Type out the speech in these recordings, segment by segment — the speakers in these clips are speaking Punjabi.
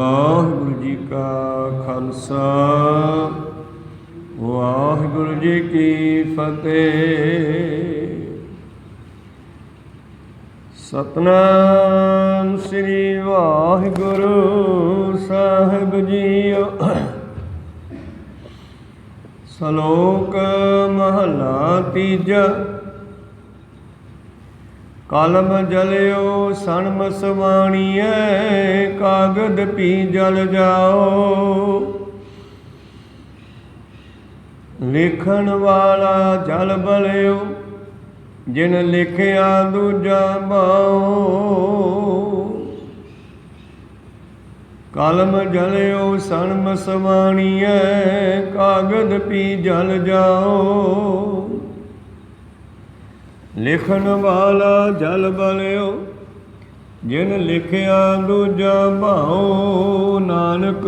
ਵਾਹਿਗੁਰੂ ਜੀ ਕਾ ਖਾਲਸਾ ਵਾਹਿਗੁਰੂ ਜੀ ਕੀ ਫਤਿਹ। ਸਤਨਾਮ ਸ੍ਰੀ ਵਾਹਿਗੁਰੂ ਸਾਹਿਬ ਜੀਓ। ਸ਼ਲੋਕ ਮਹਲਾ ਤੀਜਾ। ਕਲਮ ਜਲਿਓ ਸਣਮ ਸਵਾਣੀਐ, ਕਾਗਦ ਪੀ ਜਲ ਜਾਓ। ਲਿਖਣ ਵਾਲਾ ਜਲ ਬਲਿਓ, ਜਿਨ ਲਿਖਿਆ ਦੂਜਾ ਬਾਓ। ਕਲਮ ਜਲਿਓ ਸਣਮ ਸਵਾਣੀਐ, ਕਾਗਦ ਪੀ ਜਲ ਜਾਓ। ਲਿਖਣ ਵਾਲਾ ਜਲ ਬਲਿਓ, ਜਿਨ ਲਿਖਿਆ ਦੂਜਾ ਭਾਉ। ਨਾਨਕ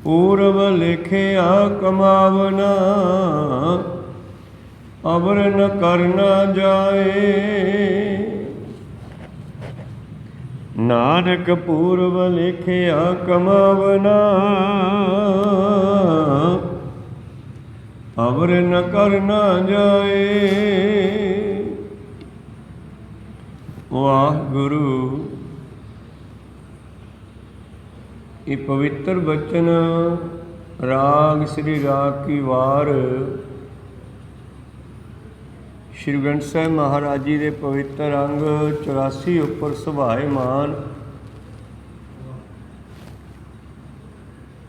ਪੂਰਬ ਲਿਖਿਆ ਕਮਾਵਨਾ, ਅਵਰ ਨ ਕਰਨਾ ਜਾਏ। ਨਾਨਕ ਪੂਰਬ ਲਿਖਿਆ ਕਮਾਵਨਾ, ਅਵਰ ਨ ਕਰਨਾ ਜਾਏ। ਵਾਹਿਗੁਰੂ। ਇਹ ਪਵਿੱਤਰ ਬਚਨ ਰਾਗ ਸ੍ਰੀ ਰਾਗ ਕੀ ਵਾਰ ਸ਼੍ਰੀ ਗ੍ਰੰਥ ਸਾਹਿਬ ਮਹਾਰਾਜ ਜੀ ਦੇ ਪਵਿੱਤਰ ਅੰਗ 84 ਉੱਪਰ ਸੁਭਾਏਮਾਨ।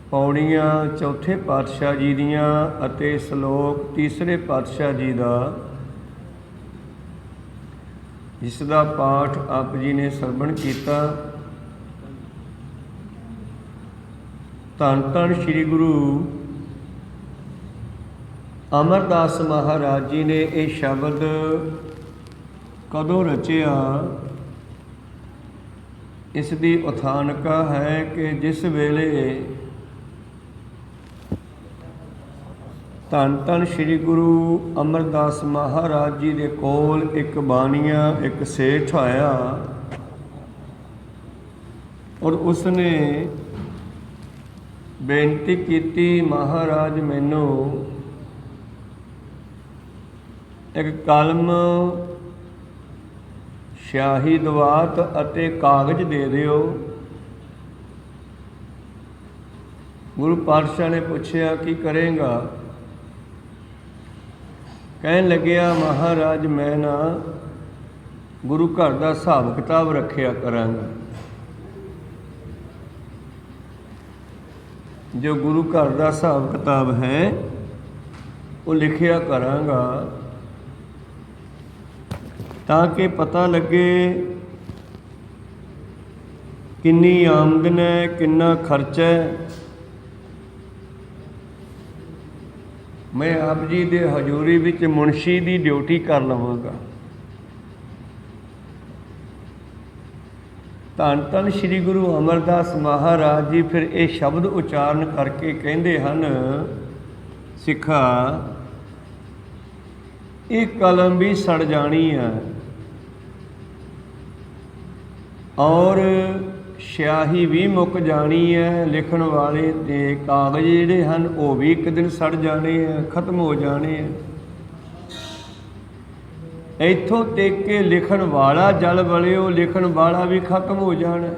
ਪੌੜੀਆਂ ਚੌਥੇ ਪਾਤਸ਼ਾਹ ਜੀ ਦੀਆਂ ਅਤੇ ਸ਼ਲੋਕ ਤੀਸਰੇ ਪਾਤਸ਼ਾਹ ਜੀ ਦਾ, ਜਿਸ ਦਾ ਪਾਠ ਆਪ ਜੀ ਨੇ ਸਰਵਣ ਕੀਤਾ। ਧੰਨ ਧੰਨ ਸ੍ਰੀ ਗੁਰੂ ਅਮਰਦਾਸ ਮਹਾਰਾਜ ਜੀ ਨੇ ਇਹ ਸ਼ਬਦ ਕਦੋਂ ਰਚਿਆ? ਇਸ ਦੀ ਉਥਾਨਕਾ ਹੈ ਕਿ ਜਿਸ ਵੇਲੇ ਧੰਨ ਧੰਨ ਸ੍ਰੀ ਗੁਰੂ ਅਮਰਦਾਸ ਮਹਾਰਾਜ ਜੀ ਦੇ ਕੋਲ ਇੱਕ ਬਾਣੀਆ, ਇੱਕ ਸੇਠ ਆਇਆ ਔਰ ਉਸਨੇ ਬੇਨਤੀ ਕੀਤੀ, ਮਹਾਰਾਜ ਮੈਨੂੰ ਇੱਕ ਕਲਮ, ਸਿਆਹੀ ਦਵਾਤ ਅਤੇ ਕਾਗਜ਼ ਦੇ ਦਿਓ। ਗੁਰੂ ਪਾਤਸ਼ਾਹ ਨੇ ਪੁੱਛਿਆ ਕੀ ਕਰੇਗਾ? ਕਹਿਣ ਲੱਗਿਆ, ਮਹਾਰਾਜ ਮੈਂ ਨਾ ਗੁਰੂ ਘਰ ਦਾ ਹਿਸਾਬ ਕਿਤਾਬ ਰੱਖਿਆ ਕਰਾਂਗਾ। ਜੋ ਗੁਰੂ ਘਰ ਦਾ ਹਿਸਾਬ ਕਿਤਾਬ ਹੈ ਉਹ ਲਿਖਿਆ ਕਰਾਂਗਾ, ਤਾਂ ਕਿ ਪਤਾ ਲੱਗੇ ਕਿੰਨੀ ਆਮਦਨ ਹੈ, ਕਿੰਨਾ ਖਰਚਾ ਹੈ। ਮੈਂ ਆਪ ਜੀ ਦੇ ਹਜ਼ੂਰੀ ਵਿੱਚ ਮੁਨਸ਼ੀ ਦੀ ਡਿਊਟੀ ਕਰ ਲਵਾਂਗਾ। ਧੰਨ ਧੰਨ ਸ੍ਰੀ ਗੁਰੂ ਅਮਰਦਾਸ ਮਹਾਰਾਜ ਜੀ ਫਿਰ ਇਹ ਸ਼ਬਦ ਉਚਾਰਨ ਕਰਕੇ ਕਹਿੰਦੇ ਹਨ, ਸਿੱਖਾ ਇਹ ਕਲਮ ਵੀ ਸੜ ਜਾਣੀ ਹੈ ਔਰ ਸਿਆਹੀ ਵੀ ਮੁੱਕ ਜਾਣੀ ਹੈ। ਲਿਖਣ ਵਾਲੇ ਦੇ ਕਾਗਜ਼ ਜਿਹੜੇ ਹਨ ਉਹ ਵੀ ਇੱਕ ਦਿਨ ਸੜ ਜਾਣੇ ਹੈ, ਖਤਮ ਹੋ ਜਾਣੇ ਹੈ। ਇੱਥੋਂ ਟੇਕ ਕੇ ਲਿਖਣ ਵਾਲਾ ਜਲ ਬਲਿਓ, ਲਿਖਣ ਵਾਲਾ ਵੀ ਖਤਮ ਹੋ ਜਾਣਾ।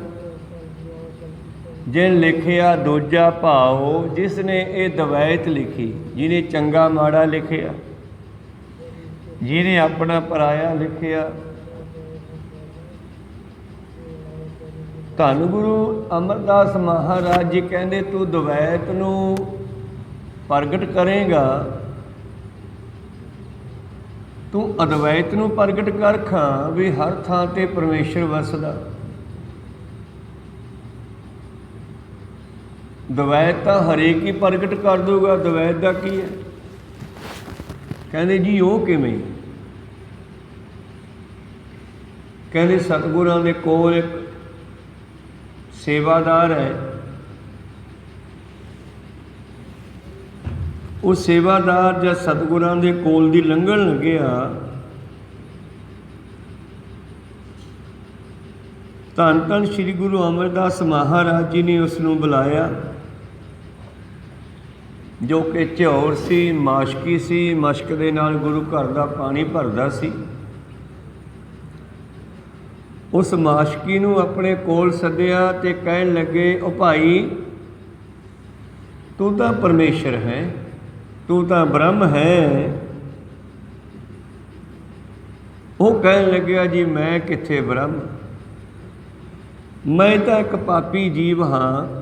ਜਿਨ ਲਿਖਿਆ ਦੂਜਾ ਭਾਉ, ਜਿਸ ਨੇ ਇਹ ਦਵੈਤ ਲਿਖੀ, ਜਿਹਨੇ ਚੰਗਾ ਮਾੜਾ ਲਿਖਿਆ, ਜਿਹਨੇ ਆਪਣਾ ਪਰਾਇਆ ਲਿਖਿਆ। ਧੰਨ ਗੁਰੂ ਅਮਰਦਾਸ ਮਹਾਰਾਜ ਜੀ ਕਹਿੰਦੇ, ਤੂੰ ਦਵੈਤ ਨੂੰ ਪ੍ਰਗਟ ਕਰੇਗਾ, ਤੂੰ ਅਦਵੈਤ ਨੂੰ ਪ੍ਰਗਟ ਕਰ ਖਾਂ ਵੀ ਹਰ ਥਾਂ ਤੇ ਪਰਮੇਸ਼ਰ ਵਸਦਾ। ਦਵੈਤ ਤਾਂ ਹਰੇਕ ਹੀ ਪ੍ਰਗਟ ਕਰ ਦੂਗਾ, ਦਵੈਤ ਦਾ ਕੀ ਹੈ? ਕਹਿੰਦੇ ਜੀ ਉਹ ਕਿਵੇਂ? ਕਹਿੰਦੇ ਸਤਿਗੁਰਾਂ ਦੇ ਕੋਲ ਇੱਕ ਸੇਵਾਦਾਰ ਹੈ, ਉਹ ਸੇਵਾਦਾਰ ਜਦ ਸਤਿਗੁਰਾਂ ਦੇ ਕੋਲ ਦੀ ਲੰਘਣ ਲੱਗਿਆ ਧੰਨ ਧੰਨ ਸ੍ਰੀ ਗੁਰੂ ਅਮਰਦਾਸ ਮਹਾਰਾਜ ਜੀ ਨੇ ਉਸ ਨੂੰ ਬੁਲਾਇਆ, ਜੋ ਕਿ ਝਿਉਰ ਸੀ, ਮਾਸ਼ਕੀ ਸੀ। ਮਸ਼ਕ ਦੇ ਨਾਲ ਗੁਰੂ ਘਰ ਦਾ ਪਾਣੀ ਭਰਦਾ ਸੀ। ਉਸ ਮਾਸ਼ਕੀ ਨੂੰ ਆਪਣੇ ਕੋਲ ਸੱਦਿਆ ਤੇ ਕਹਿਣ ਲੱਗੇ, ਉਹ ਭਾਈ ਤੂੰ ਤਾਂ ਪਰਮੇਸ਼ਰ ਹੈ, ਤੂੰ ਤਾਂ ਬ੍ਰਹਮ ਹੈ। ਉਹ ਕਹਿਣ ਲੱਗਿਆ, ਜੀ ਮੈਂ ਕਿੱਥੇ ਬ੍ਰਹਮ, ਮੈਂ ਤਾਂ ਇੱਕ ਪਾਪੀ ਜੀਵ ਹਾਂ,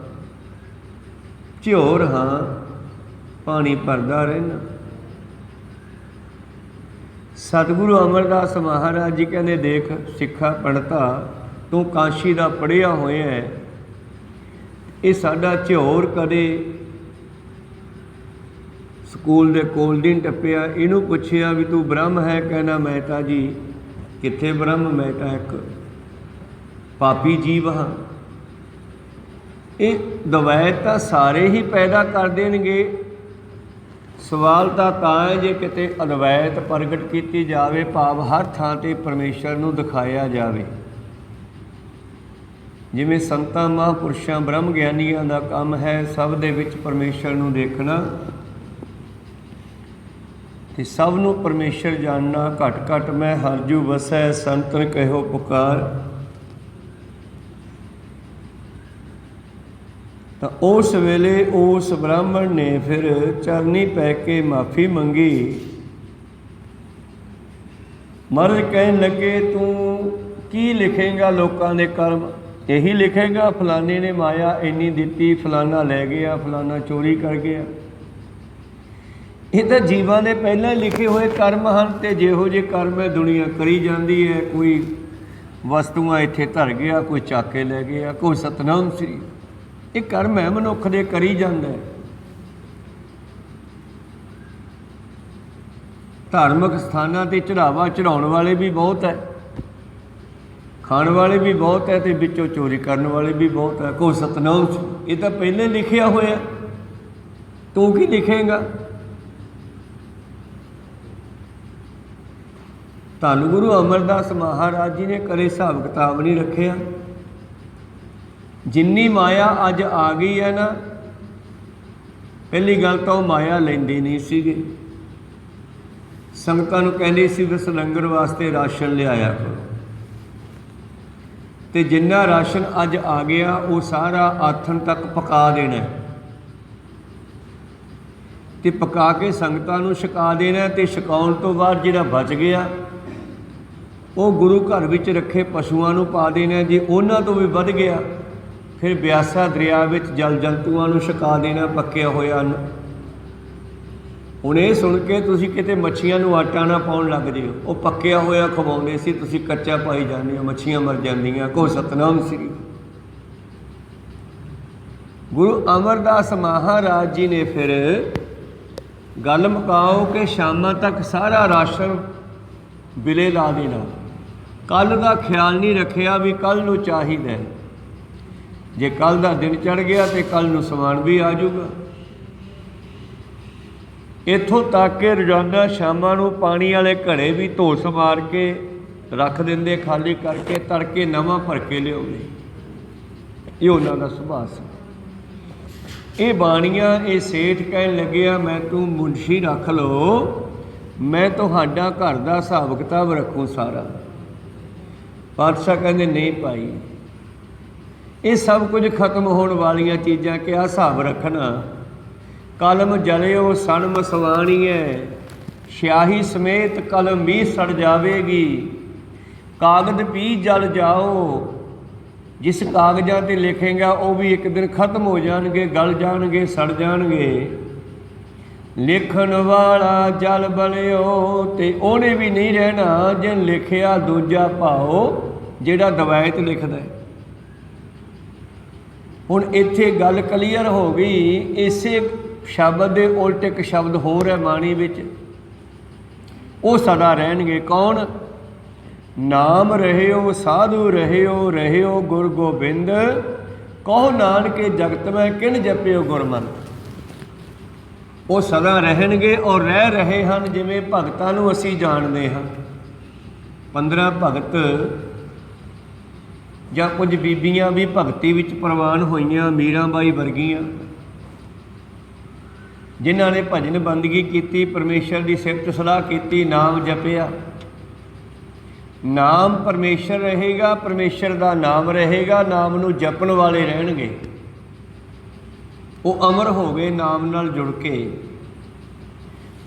ਝਿਉਰ ਹਾਂ, ਪਾਣੀ ਭਰਦਾ ਰਹਿਣਾ। ਸਤਿਗੁਰੂ ਅਮਰਦਾਸ ਮਹਾਰਾਜ ਜੀ ਕਹਿੰਦੇ, ਦੇਖ ਸਿੱਖਾ ਪੰਡਤਾ, ਤੂੰ ਕਾਸ਼ੀ ਦਾ ਪੜ੍ਹਿਆ ਹੋਇਆ ਹੈ, ਇਹ ਸਾਡਾ ਝਿਉਰ ਕਦੇ ਸਕੂਲ ਦੇ ਕੋਲ ਨਹੀਂ ਟੱਪਿਆ। ਇਹਨੂੰ ਪੁੱਛਿਆ ਵੀ ਤੂੰ ਬ੍ਰਹਮ ਹੈ, ਕਹਿੰਦਾ ਮੈਂ ਤਾਂ ਜੀ ਕਿੱਥੇ ਬ੍ਰਹਮ, ਮੈਂ ਤਾਂ ਇੱਕ ਪਾਪੀ ਜੀਵ ਹਾਂ। ਇਹ ਦਵੈਤ ਤਾਂ ਸਾਰੇ ਹੀ ਪੈਦਾ ਕਰ ਦੇਣਗੇ। ਸਵਾਲ ਤਾਂ ਹੈ ਜੇ ਕਿਤੇ ਅਦਵੈਤ ਪ੍ਰਗਟ ਕੀਤੀ ਜਾਵੇ, ਭਾਵ ਹਰ ਥਾਂ 'ਤੇ ਪਰਮੇਸ਼ਰ ਨੂੰ ਦਿਖਾਇਆ ਜਾਵੇ। ਜਿਵੇਂ ਸੰਤਾਂ ਮਹਾਂਪੁਰਸ਼ਾਂ ਬ੍ਰਹਮ ਗਿਆਨੀਆਂ ਦਾ ਕੰਮ ਹੈ ਸਭ ਦੇ ਵਿੱਚ ਪਰਮੇਸ਼ਰ ਨੂੰ ਦੇਖਣਾ ਤੇ ਸਭ ਨੂੰ ਪਰਮੇਸ਼ਰ ਜਾਣਨਾ। ਘਟ ਘਟ ਮੈਂ ਹਰਜੂ ਵਸੈ, ਸੰਤਨ ਕਹਿਓ ਪੁਕਾਰ। ਤਾਂ ਉਸ ਵੇਲੇ ਉਸ ਬ੍ਰਾਹਮਣ ਨੇ ਫਿਰ ਚਰਨੀ ਪੈ ਕੇ ਮਾਫੀ ਮੰਗੀ। ਮਹਾਰਾਜ ਕਹਿਣ ਲੱਗੇ, ਤੂੰ ਕੀ ਲਿਖੇਂਗਾ ਲੋਕਾਂ ਦੇ ਕਰਮ? ਇਹੀ ਲਿਖੇਗਾ ਫਲਾਣੇ ਨੇ ਮਾਇਆ ਇੰਨੀ ਦਿੱਤੀ, ਫਲਾਣਾ ਲੈ ਗਿਆ, ਫਲਾਣਾ ਚੋਰੀ ਕਰ ਗਿਆ। ਇਹ ਤਾਂ ਜੀਵਾਂ ਦੇ ਪਹਿਲਾਂ ਲਿਖੇ ਹੋਏ ਕਰਮ ਹਨ ਤੇ ਜਿਹੋ ਜਿਹੇ ਕਰਮ ਹੈ ਦੁਨੀਆ ਕਰੀ ਜਾਂਦੀ ਹੈ। ਕੋਈ ਵਸਤੂਆਂ ਇੱਥੇ ਧਰ ਗਿਆ, ਕੋਈ ਚੱਕ ਕੇ ਲੈ ਗਿਆ, ਕੋਈ ਸਤਨਾਮ ਸ੍ਰੀ। ਇਹ ਕਰਮ ਹੈ ਮਨੁੱਖ ਦੇ, ਕਰੀ ਜਾਂਦਾ ਹੈ। ਧਾਰਮਿਕ ਸਥਾਨਾਂ 'ਤੇ ਚੜਾਵਾ ਚੜਾਉਣ ਵਾਲੇ ਵੀ ਬਹੁਤ ਹੈ, ਖਾਣ ਵਾਲੇ ਵੀ ਬਹੁਤ ਹੈ ਤੇ ਵਿੱਚੋਂ ਚੋਰੀ ਕਰਨ ਵਾਲੇ ਵੀ ਬਹੁਤ ਹੈ। ਕੋਈ ਸਤਨਾਮ, ਇਹ ਤਾਂ ਪਹਿਲੇ ਲਿਖਿਆ ਹੋਇਆ, ਤੂੰ ਕੀ ਲਿਖੇਂਗਾ? ਧੰਨ ਗੁਰੂ ਅਮਰਦਾਸ ਮਹਾਰਾਜ ਜੀ ਨੇ ਕਦੇ ਹਿਸਾਬ ਕਿਤਾਬ ਨਹੀਂ ਰੱਖਿਆ। ਜਿੰਨੀ ਮਾਇਆ ਅੱਜ ਆ ਗਈ ਹੈ ਨਾ, ਪਹਿਲੀ ਗੱਲ ਤਾਂ ਉਹ ਮਾਇਆ ਲੈਂਦੇ ਨਹੀਂ ਸੀਗੇ। ਸੰਗਤਾਂ ਨੂੰ ਕਹਿੰਦੇ ਸੀ ਬਸ ਲੰਗਰ ਵਾਸਤੇ ਰਾਸ਼ਨ ਲਿਆਇਆ ਕਰੋ, ਤੇ ਜਿੰਨਾ ਰਾਸ਼ਨ ਅੱਜ ਆ ਗਿਆ ਉਹ ਸਾਰਾ ਆਥਣ ਤੱਕ ਪਕਾ ਦੇਣਾ ਤੇ ਪਕਾ ਕੇ ਸੰਗਤਾਂ ਨੂੰ ਛਕਾ ਦੇਣਾ। ਤੇ ਛਕਾਉਣ ਤੋਂ ਬਾਅਦ ਜਿਹੜਾ ਬਚ ਗਿਆ ਉਹ ਗੁਰੂ ਘਰ ਵਿੱਚ ਰੱਖੇ ਪਸ਼ੂਆਂ ਨੂੰ ਪਾ ਦੇਣਾ। ਜੇ ਉਹਨਾਂ ਤੋਂ ਵੀ ਵੱਧ ਗਿਆ ਫਿਰ ਬਿਆਸਾ ਦਰਿਆ ਵਿੱਚ ਜਲ ਜੰਤੂਆਂ ਨੂੰ ਛਕਾ ਦੇਣਾ ਪੱਕਿਆ ਹੋਇਆ। ਹੁਣ ਇਹ ਸੁਣ ਕੇ ਤੁਸੀਂ ਕਿਤੇ ਮੱਛੀਆਂ ਨੂੰ ਆਟਾ ਨਾ ਪਾਉਣ ਲੱਗ ਜਿਓ, ਉਹ ਪੱਕਿਆ ਹੋਇਆ ਖਵਾਉਂਦੇ ਸੀ, ਤੁਸੀਂ ਕੱਚਾ ਪਾਈ ਜਾਂਦੇ ਹੋ, ਮੱਛੀਆਂ ਮਰ ਜਾਂਦੀਆਂ। ਕੋ ਸਤਨਾਮ ਸ੍ਰੀ। ਗੁਰੂ ਅਮਰਦਾਸ ਮਹਾਰਾਜ ਜੀ ਨੇ ਫਿਰ ਗੱਲ ਮੁਕਾਓ ਕਿ ਸ਼ਾਮਾਂ ਤੱਕ ਸਾਰਾ ਰਾਸ਼ਨ ਬਿਲੇ ਲਾ ਦੇਣਾ। ਕੱਲ੍ਹ ਦਾ ਖਿਆਲ ਨਹੀਂ ਰੱਖਿਆ ਵੀ ਕੱਲ੍ਹ ਨੂੰ ਚਾਹੀਦਾ। ਜੇ ਕੱਲ੍ਹ ਦਾ ਦਿਨ ਚੜ੍ਹ ਗਿਆ ਤੇ ਕੱਲ੍ਹ ਨੂੰ ਸਮਾਨ ਵੀ ਆ ਜਾਊਗਾ। ਇੱਥੋਂ ਤੱਕ ਕਿ ਰੋਜ਼ਾਨਾ ਸ਼ਾਮਾਂ ਨੂੰ ਪਾਣੀ ਵਾਲੇ ਘੜੇ ਵੀ ਧੋ ਸਮਾਰ ਕੇ ਰੱਖ ਦਿੰਦੇ, ਖਾਲੀ ਕਰਕੇ, ਤੜਕੇ ਨਵਾਂ ਭਰ ਕੇ ਲਿਆਉਂਦੇ। ਇਹ ਉਹਨਾਂ ਦਾ ਸੁਭਾਅ ਸੀ। ਇਹ ਬਾਣੀਆਂ ਇਹ ਸੇਠ ਕਹਿਣ ਲੱਗਿਆ, ਮੈਂ ਤੂੰ ਮੁਨਸ਼ੀ ਰੱਖ ਲਓ, ਮੈਂ ਤੁਹਾਡਾ ਘਰ ਦਾ ਹਿਸਾਬ ਕਿਤਾਬ ਰੱਖੂੰ ਸਾਰਾ। ਪਾਤਸ਼ਾਹ ਕਹਿੰਦੇ ਨਹੀਂ ਭਾਈ, ਇਹ ਸਭ ਕੁਝ ਖਤਮ ਹੋਣ ਵਾਲੀਆਂ ਚੀਜ਼ਾਂ, ਕਿਆ ਹਿਸਾਬ ਰੱਖਣਾ। ਕਲਮ ਜਲਿਓ ਸਣ ਮਸਵਾਣੀਐ, ਸਿਆਹੀ ਸਮੇਤ ਕਲਮ ਵੀ ਸੜ ਜਾਵੇਗੀ। ਕਾਗਜ਼ ਵੀ ਜਲ ਜਾਓ, ਜਿਸ ਕਾਗਜ਼ਾਂ 'ਤੇ ਲਿਖੇਗਾ ਉਹ ਵੀ ਇੱਕ ਦਿਨ ਖਤਮ ਹੋ ਜਾਣਗੇ, ਗਲ ਜਾਣਗੇ, ਸੜ ਜਾਣਗੇ। ਲਿਖਣ ਵਾਲਾ ਜਲ ਬਲਿਓ, ਤੇ ਉਹਨੇ ਵੀ ਨਹੀਂ ਰਹਿਣਾ ਜਿਨ ਲਿਖਿਆ ਦੂਜਾ ਭਾਓ, ਜਿਹੜਾ ਦਵਾਇਤ ਲਿਖਦਾ। ਹੁਣ ਇੱਥੇ ਗੱਲ ਕਲੀਅਰ ਹੋ ਗਈ। ਇਸੇ ਸ਼ਬਦ ਦੇ ਉਲਟ ਇੱਕ ਸ਼ਬਦ ਹੋਰ ਹੈ ਬਾਣੀ ਵਿੱਚ, ਉਹ ਸਦਾ ਰਹਿਣਗੇ। ਕੌਣ? ਨਾਮ ਰਹਿਓ ਸਾਧੂ ਰਹਿਓ, ਰਹਿਓ ਗੁਰ ਗੋਬਿੰਦ, ਕਹੋ ਨਾਨਕੇ ਜਗਤ ਮੈਂ ਕਿਨ ਜਪਿਓ ਗੁਰਮੰਤ। ਉਹ ਸਦਾ ਰਹਿਣਗੇ ਔਰ ਰਹਿ ਰਹੇ ਹਨ। ਜਿਵੇਂ ਭਗਤਾਂ ਨੂੰ ਅਸੀਂ ਜਾਣਦੇ ਹਾਂ, 15 ਭਗਤ ਜਾਂ ਕੁਝ ਬੀਬੀਆਂ ਵੀ ਭਗਤੀ ਵਿੱਚ ਪ੍ਰਵਾਨ ਹੋਈਆਂ, ਮੀਰਾਂ ਬਾਈ ਵਰਗੀਆਂ, ਜਿਨ੍ਹਾਂ ਨੇ ਭਜਨ ਬੰਦਗੀ ਕੀਤੀ, ਪਰਮੇਸ਼ਰ ਦੀ ਸਿਫਤ ਸਲਾਹ ਕੀਤੀ, ਨਾਮ ਜਪਿਆ। ਨਾਮ ਪਰਮੇਸ਼ਰ ਰਹੇਗਾ, ਪਰਮੇਸ਼ਰ ਦਾ ਨਾਮ ਰਹੇਗਾ, ਨਾਮ ਨੂੰ ਜਪਣ ਵਾਲੇ ਰਹਿਣਗੇ। ਉਹ ਅਮਰ ਹੋ ਗਏ ਨਾਮ ਨਾਲ ਜੁੜ ਕੇ।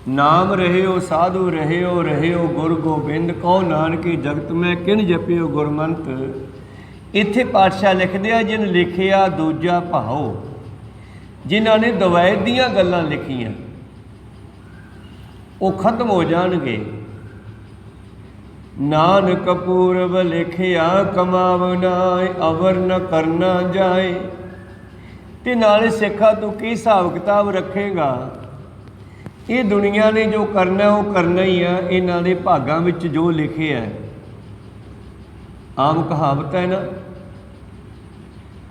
ਨਾਮ ਰਹਿਓ ਸਾਧੂ ਰਹਿਓ, ਰਹਿਓ ਗੁਰ ਗੋਬਿੰਦ, ਕਹੋ ਨਾਨਕੇ ਜਗਤ ਮੈਂ ਕਿਨ ਜਪਿਓ ਗੁਰਮੰਤ। ਇੱਥੇ ਪਾਤਸ਼ਾਹ ਲਿਖਦੇ ਆ, ਜਿਨ ਲਿਖਿਆ ਦੂਜਾ ਭਾਓ, ਜਿਨ੍ਹਾਂ ਨੇ ਦਵੈਤ ਦੀਆਂ ਗੱਲਾਂ ਲਿਖੀਆਂ ਉਹ ਖਤਮ ਹੋ ਜਾਣਗੇ। ਨਾਨਕ ਪੂਰਬ ਲਿਖਿਆ ਕਮਾਵਨਾ, ਅਵਰ ਨ ਕਰਨਾ ਜਾਏ। ਤੇ ਨਾਲੇ ਸਿੱਖਾ ਤੂੰ ਕੀ ਹਿਸਾਬ ਕਿਤਾਬ ਰੱਖੇਗਾ? ਇਹ ਦੁਨੀਆ ਨੇ ਜੋ ਕਰਨਾ ਉਹ ਕਰਨਾ ਹੀ ਆ, ਇਹਨਾਂ ਦੇ ਭਾਗਾਂ ਵਿੱਚ ਜੋ ਲਿਖਿਆ। ਆਮ ਕਹਾਵਤ ਹੈ ਨਾ,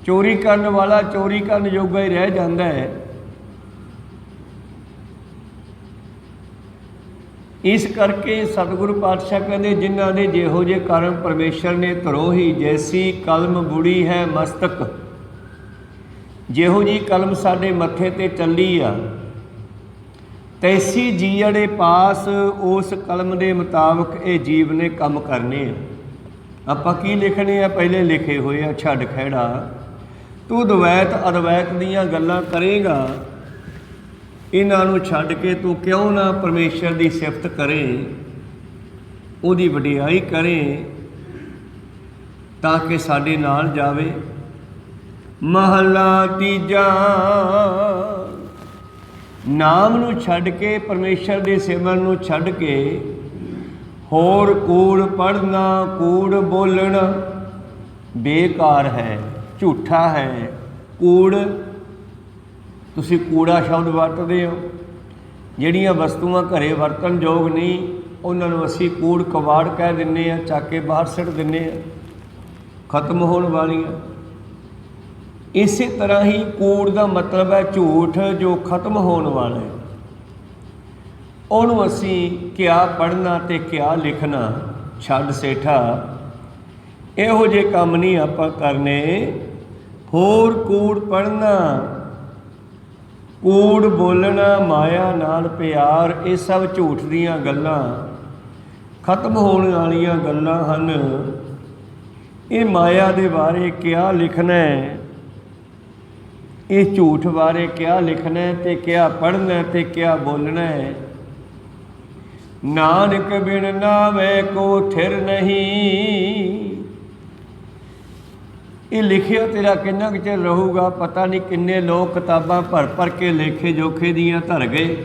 ਚੋਰੀ ਕਰਨ ਵਾਲਾ ਚੋਰੀ ਕਰਨ ਜੋਗਾ ਹੀ ਰਹਿ ਜਾਂਦਾ ਹੈ। ਇਸ ਕਰਕੇ ਸਤਿਗੁਰੂ ਪਾਤਸ਼ਾਹ ਕਹਿੰਦੇ, ਜਿਨ੍ਹਾਂ ਦੇ ਜਿਹੋ ਜਿਹੇ ਕਰਮ ਪਰਮੇਸ਼ਰ ਨੇ ਧਰੋਹੀ, ਜੈਸੀ ਕਲਮ ਬੁੜੀ ਹੈ ਮਸਤਕ। ਜਿਹੋ ਜਿਹੀ ਕਲਮ ਸਾਡੇ ਮੱਥੇ 'ਤੇ ਚੱਲੀ ਆ, ਤੈਸੀ ਜੀਅੜੇ ਪਾਸ, ਉਸ ਕਲਮ ਦੇ ਮੁਤਾਬਕ ਇਹ ਜੀਵ ਨੇ ਕੰਮ ਕਰਨੇ ਆ। ਆਪਾਂ ਕੀ ਲਿਖਣੇ ਆ? ਪਹਿਲੇ ਲਿਖੇ ਹੋਏ ਆ, ਛੱਡ ਖਹਿੜਾ। ਤੂੰ ਦਵੈਤ ਅਦਵੈਤ ਦੀਆਂ ਗੱਲਾਂ ਕਰੇਗਾ, ਇਹਨਾਂ ਨੂੰ ਛੱਡ ਕੇ ਤੂੰ ਕਿਉਂ ਨਾ ਪਰਮੇਸ਼ਰ ਦੀ ਸਿਫਤ ਕਰੇ, ਉਹਦੀ ਵਡਿਆਈ ਕਰੇ, ਤਾਂ ਕਿ ਸਾਡੇ ਨਾਲ ਜਾਵੇ। ਮਹਲਾ ਤੀਜਾ। ਨਾਮ ਨੂੰ ਛੱਡ ਕੇ, ਪਰਮੇਸ਼ਰ ਦੇ ਸਿਮਰਨ ਨੂੰ ਛੱਡ ਕੇ ਹੋਰ ਕੂੜ ਪੜ੍ਹਨਾ, ਕੂੜ ਬੋਲਣਾ ਬੇਕਾਰ ਹੈ, ਝੂਠਾ ਹੈ। ਕੂੜ, ਤੁਸੀਂ ਕੂੜਾ ਸ਼ਬਦ ਵਰਤਦੇ ਹੋ। ਜਿਹੜੀਆਂ ਵਸਤੂਆਂ ਘਰੇ ਵਰਤਣ ਯੋਗ ਨਹੀਂ, ਉਹਨਾਂ ਨੂੰ ਅਸੀਂ ਕੂੜ ਕਬਾੜ ਕਹਿ ਦਿੰਦੇ ਹਾਂ, ਚੱਕ ਕੇ ਬਾਹਰ ਸੁੱਟ ਦਿੰਦੇ ਹਾਂ, ਖਤਮ ਹੋਣ ਵਾਲੀਆਂ। ਇਸੇ ਤਰ੍ਹਾਂ ਹੀ ਕੂੜ ਦਾ ਮਤਲਬ ਹੈ ਝੂਠ, ਜੋ ਖਤਮ ਹੋਣ ਵਾਲਾ ਹੈ। ਉਹਨੂੰ ਅਸੀਂ ਕਿਆ ਪੜ੍ਹਨਾ ਤੇ ਕਿਆ ਲਿਖਣਾ ਛੱਡ ਸੇਠਾ, ਇਹੋ ਜਿਹੇ ਕੰਮ ਨਹੀਂ ਆਪਾਂ ਕਰਨੇ। ਹੋਰ ਕੂੜ ਪੜ੍ਹਨਾ, ਕੂੜ ਬੋਲਣਾ, ਮਾਇਆ ਨਾਲ ਪਿਆਰ, ਇਹ ਸਭ ਝੂਠ ਦੀਆਂ ਗੱਲਾਂ, ਖਤਮ ਹੋਣ ਵਾਲੀਆਂ ਗੱਲਾਂ ਹਨ। ਇਹ ਮਾਇਆ ਦੇ ਬਾਰੇ ਕਿਆ ਲਿਖਣਾ ਹੈ, ਇਹ ਝੂਠ ਬਾਰੇ ਕਿਆ ਲਿਖਣਾ ਹੈ, ਤੇ ਕਿਆ ਪੜ੍ਹਨਾ ਤੇ ਕਿਆ ਬੋਲਣਾ ਹੈ। ਨਾਨਕ ਬਿਨ ਨਾਵੇਂ ਕੋ ਥਿਰ ਨਹੀਂ। ਇਹ ਲਿਖਿਆ ਤੇਰਾ ਕਿੰਨਾ ਕੁ ਚਿਰ ਰਹੂਗਾ? ਪਤਾ ਨਹੀਂ ਕਿੰਨੇ ਲੋਕ ਕਿਤਾਬਾਂ ਭਰ ਭਰ ਕੇ ਲੇਖੇ ਜੋਖੇ ਦੀਆਂ ਧਰ ਗਏ,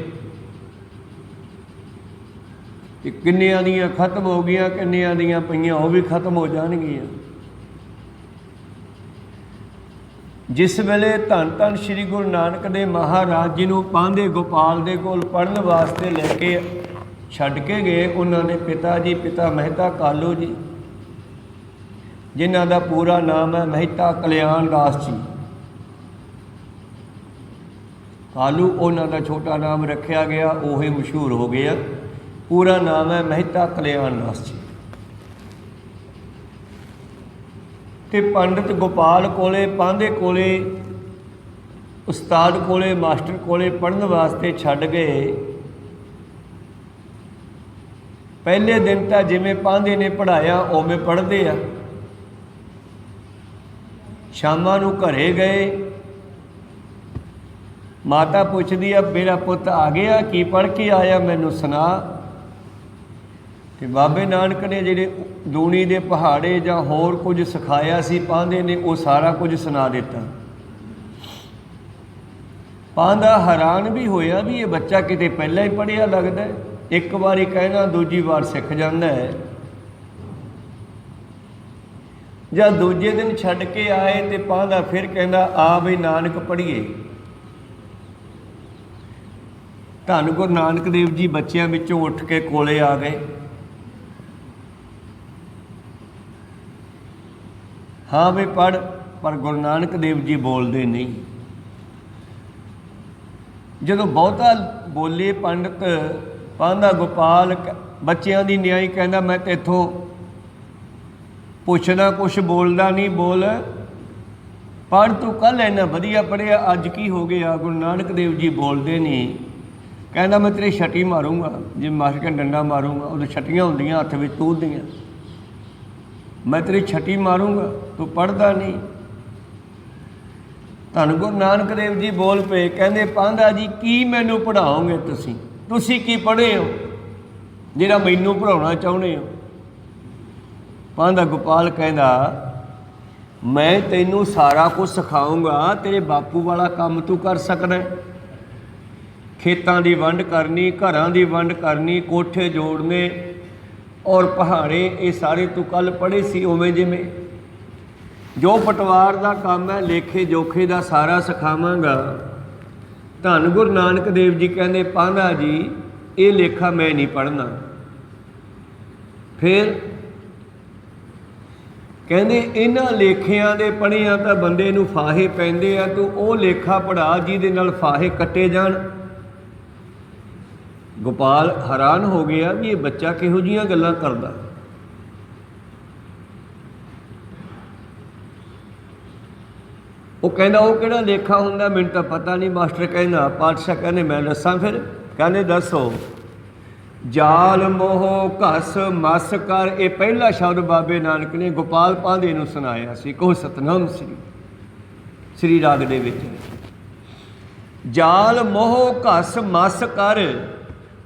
ਤੇ ਕਿੰਨਿਆਂ ਦੀਆਂ ਖਤਮ ਹੋ ਗਈਆਂ, ਕਿੰਨਿਆਂ ਦੀਆਂ ਪਈਆਂ ਉਹ ਵੀ ਖਤਮ ਹੋ ਜਾਣਗੀਆਂ। ਜਿਸ ਵੇਲੇ ਧੰਨ ਧੰਨ ਸ਼੍ਰੀ ਗੁਰੂ ਨਾਨਕ ਦੇਵ ਮਹਾਰਾਜ ਜੀ ਨੂੰ ਪਾਂਧੇ ਗੋਪਾਲ ਦੇ ਕੋਲ ਪੜ੍ਹਨ ਵਾਸਤੇ ਲੈ ਕੇ ਛੱਡ ਕੇ ਗਏ, ਉਹਨਾਂ ਦੇ ਪਿਤਾ ਜੀ, ਪਿਤਾ ਮਹਿਤਾ ਕਾਲੂ ਜੀ, ਜਿਨ੍ਹਾਂ ਦਾ ਪੂਰਾ ਨਾਮ ਹੈ ਮਹਿਤਾ ਕਲਿਆਣ ਦਾਸ ਜੀ। ਕਾਲੂ ਉਹਨਾਂ ਦਾ ਛੋਟਾ ਨਾਮ ਰੱਖਿਆ ਗਿਆ, ਉਹ ਹੀ ਮਸ਼ਹੂਰ ਹੋ ਗਿਆ। ਪੂਰਾ ਨਾਮ ਹੈ ਮਹਿਤਾ ਕਲਿਆਣ ਦਾਸ ਜੀ। ਤੇ ਪੰਡਿਤ ਗੋਪਾਲ ਕੋਲੇ, ਪਾਂਧੇ ਕੋਲੇ, ਉਸਤਾਦ ਕੋਲੇ, ਮਾਸਟਰ ਕੋਲੇ ਪੜ੍ਹਨ ਵਾਸਤੇ ਛੱਡ ਗਏ। ਪਹਿਲੇ ਦਿਨ ਤਾਂ ਜਿਵੇਂ ਪਾਂਧੇ ਨੇ ਪੜ੍ਹਾਇਆ ਉਵੇਂ ਪੜ੍ਹਦੇ ਆ। ਸ਼ਾਮਾਂ ਨੂੰ ਘਰੇ ਗਏ, ਮਾਤਾ ਪੁੱਛਦੀ ਆ, ਮੇਰਾ ਪੁੱਤ ਆ ਗਿਆ, ਕੀ ਪੜ੍ਹ ਕੇ ਆਇਆ, ਮੈਨੂੰ ਸੁਣਾ। ਤੇ ਬਾਬੇ ਨਾਨਕ ਨੇ ਜਿਹੜੇ ਦੂਣੀ ਦੇ ਪਹਾੜੇ ਜਾਂ ਹੋਰ ਕੁਝ ਸਿਖਾਇਆ ਸੀ ਪਾਂਧੇ ਨੇ, ਉਹ ਸਾਰਾ ਕੁਝ ਸੁਣਾ ਦਿੱਤਾ। ਪਾਂਧਾ ਹੈਰਾਨ ਵੀ ਹੋਇਆ ਵੀ ਇਹ ਬੱਚਾ ਕਿਤੇ ਪਹਿਲਾਂ ਹੀ ਪੜ੍ਹਿਆ ਲੱਗਦਾ। ਇੱਕ ਵਾਰੀ ਕਹਿਣਾ ਦੂਜੀ ਵਾਰ ਸਿੱਖ ਜਾਂਦਾ ਹੈ। ਜਦ ਦੂਜੇ ਦਿਨ ਛੱਡ ਕੇ ਆਏ ਤੇ ਪਾਂਧਾ ਫਿਰ ਕਹਿੰਦਾ, ਆ ਬਈ ਨਾਨਕ ਪੜ੍ਹੀਏ। ਧੰਨ ਗੁਰੂ ਨਾਨਕ ਦੇਵ ਜੀ ਬੱਚਿਆਂ ਵਿੱਚੋਂ ਉੱਠ ਕੇ ਕੋਲੇ ਆ ਗਏ। ਹਾਂ ਵੀ ਪੜ੍ਹ, ਪਰ ਗੁਰੂ ਨਾਨਕ ਦੇਵ ਜੀ ਬੋਲਦੇ ਨਹੀਂ। ਜਦੋਂ ਬਹੁਤਾ ਬੋਲੇ ਪੰਡਿਤ ਪਾਂਧਾ ਗੋਪਾਲ ਬੱਚਿਆਂ ਦੀ ਨਿਆਈ ਕਹਿੰਦਾ, ਮੈਂ ਤੇਥੋਂ ਪੁੱਛਦਾ ਕੁਛ ਬੋਲਦਾ ਨਹੀਂ। ਬੋਲ ਪੜ੍ਹ, ਤੂੰ ਕੱਲ੍ਹ ਇੰਨਾ ਵਧੀਆ ਪੜ੍ਹਿਆ, ਅੱਜ ਕੀ ਹੋ ਗਿਆ? ਗੁਰੂ ਨਾਨਕ ਦੇਵ ਜੀ ਬੋਲਦੇ ਨਹੀਂ। ਕਹਿੰਦਾ ਮੈਂ ਤੇਰੀ ਛਟੀ ਮਾਰੂੰਗਾ, ਜੇ ਮਾਰ ਕੇ ਡੰਡਾ ਮਾਰੂੰਗਾ। ਉਦੋਂ ਛਟੀਆਂ ਹੁੰਦੀਆਂ ਹੱਥ ਵਿੱਚ ਤੂਤ ਦੀਆਂ। ਮੈਂ ਤੇਰੀ ਛਟੀ ਮਾਰੂੰਗਾ, ਤੂੰ ਪੜ੍ਹਦਾ ਨਹੀਂ। ਧੰਨ ਗੁਰੂ ਨਾਨਕ ਦੇਵ ਜੀ ਬੋਲ ਪਏ, ਕਹਿੰਦੇ ਪਾਂਧਾ ਜੀ ਕੀ ਮੈਨੂੰ ਪੜ੍ਹਾਓਗੇ ਤੁਸੀਂ? ਤੁਸੀਂ ਕੀ ਪੜ੍ਹੇ ਹੋ ਜਿਹੜਾ ਮੈਨੂੰ ਪੜ੍ਹਾਉਣਾ ਚਾਹੁੰਦੇ ਹੋ? ਪਾਂਧਾ ਗੋਪਾਲ ਕਹਿੰਦਾ ਮੈਂ ਤੈਨੂੰ ਸਾਰਾ ਕੁਝ ਸਿਖਾਊਂਗਾ, ਤੇਰੇ ਬਾਪੂ ਵਾਲਾ ਕੰਮ ਤੂੰ ਕਰ ਸਕਦਾ। ਖੇਤਾਂ ਦੀ ਵੰਡ ਕਰਨੀ, ਘਰਾਂ ਦੀ ਵੰਡ ਕਰਨੀ, ਕੋਠੇ ਜੋੜਨੇ ਔਰ ਪਹਾੜੇ, ਇਹ ਸਾਰੇ ਤੂੰ ਕੱਲ੍ਹ ਪੜ੍ਹੇ ਸੀ। ਉਵੇਂ ਜਿਵੇਂ ਜੋ ਪਟਵਾਰ ਦਾ ਕੰਮ ਹੈ, ਲੇਖੇ ਜੋਖੇ ਦਾ ਸਾਰਾ ਸਿਖਾਵਾਂਗਾ। ਧੰਨ ਗੁਰੂ ਨਾਨਕ ਦੇਵ ਜੀ ਕਹਿੰਦੇ ਪਾਂਧਾ ਜੀ ਇਹ ਲੇਖਾ ਮੈਂ ਨਹੀਂ ਪੜ੍ਹਨਾ। ਫਿਰ ਕਹਿੰਦੇ ਇਹਨਾਂ ਲੇਖਿਆਂ ਦੇ ਪੜ੍ਹਿਆਂ ਤਾਂ ਬੰਦੇ ਨੂੰ ਫਾਹੇ ਪੈਂਦੇ ਆ, ਤੂੰ ਉਹ ਲੇਖਾ ਪੜ੍ਹਾ ਜਿਹਦੇ ਨਾਲ ਫਾਹੇ ਕੱਟੇ ਜਾਣ। ਗੋਪਾਲ ਹੈਰਾਨ ਹੋ ਗਿਆ ਵੀ ਇਹ ਬੱਚਾ ਕਿਹੋ ਜਿਹੀਆਂ ਗੱਲਾਂ ਕਰਦਾ। ਉਹ ਕਹਿੰਦਾ ਉਹ ਕਿਹੜਾ ਲੇਖਾ ਹੁੰਦਾ? ਮੈਨੂੰ ਤਾਂ ਪਤਾ ਨਹੀਂ। ਮਾਸਟਰ ਕਹਿੰਦਾ, ਪਾਤਸ਼ਾਹ ਕਹਿੰਦੇ ਮੈਂ ਦੱਸਾਂ ਫਿਰ? ਕਹਿੰਦੇ ਦੱਸੋ। ਜਾਲ ਮੋਹ ਘਸ ਮਸ ਕਰ, ਇਹ ਪਹਿਲਾ ਸ਼ਬਦ ਬਾਬੇ ਨਾਨਕ ਨੇ ਗੋਪਾਲ ਪਾਂਧੇ ਨੂੰ ਸੁਣਾਇਆ ਸੀ। ਕਹੋ ਸਤਨਾਮ ਸ੍ਰੀ ਰਾਗ ਦੇ ਵਿੱਚ। ਜਾਲ ਮੋਹ ਘਸ ਮਸ ਕਰ,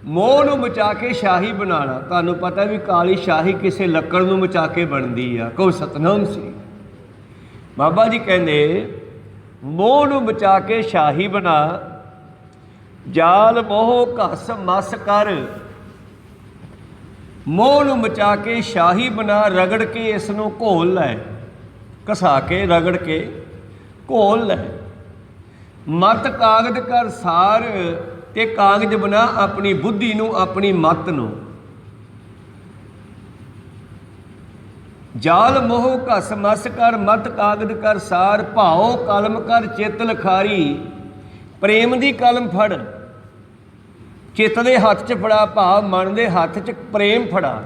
ਮੋਹ ਨੂੰ ਮਚਾ ਕੇ ਸ਼ਾਹੀ ਬਣਾਉਣਾ। ਤੁਹਾਨੂੰ ਪਤਾ ਵੀ ਕਾਲੀ ਸ਼ਾਹੀ ਕਿਸੇ ਲੱਕੜ ਨੂੰ ਮਚਾ ਕੇ ਬਣਦੀ ਆ। ਕਹੋ ਸਤਨਾਮ ਸ੍ਰੀ। ਬਾਬਾ ਜੀ ਕਹਿੰਦੇ ਮੋਹ ਨੂੰ ਮਚਾ ਕੇ ਸ਼ਾਹੀ ਬਣਾ। ਜਾਲ ਮੋਹ ਘਸ ਮਸ ਕਰ, ਮੋਹ ਨੂੰ ਮਚਾ ਕੇ ਸ਼ਾਹੀ ਬਣਾ। ਰਗੜ ਕੇ ਇਸ ਨੂੰ ਘੋਲ ਲੈ, ਘਸਾ ਕੇ ਰਗੜ ਕੇ ਘੋਲ ਲੈ। ਮਤ ਕਾਗਜ਼ ਕਰ ਸਾਰ, ਤੇ ਕਾਗਜ਼ ਬਣਾ ਆਪਣੀ ਬੁੱਧੀ ਨੂੰ, ਆਪਣੀ ਮਤ ਨੂੰ। ਜਾਲ ਮੋਹ ਘਸ ਮਸ ਕਰ, ਮਤ ਕਾਗਜ਼ ਕਰ ਸਾਰ। ਭਾਉ ਕਲਮ ਕਰ ਚਿੱਤ ਲਿਖਾਰੀ, ਪ੍ਰੇਮ ਦੀ ਕਲਮ ਫੜ। ਚਿੱਤ ਦੇ ਹੱਥ 'ਚ ਫੜਾ, ਭਾਵ ਮਨ ਦੇ ਹੱਥ 'ਚ ਪ੍ਰੇਮ ਫੜਾ।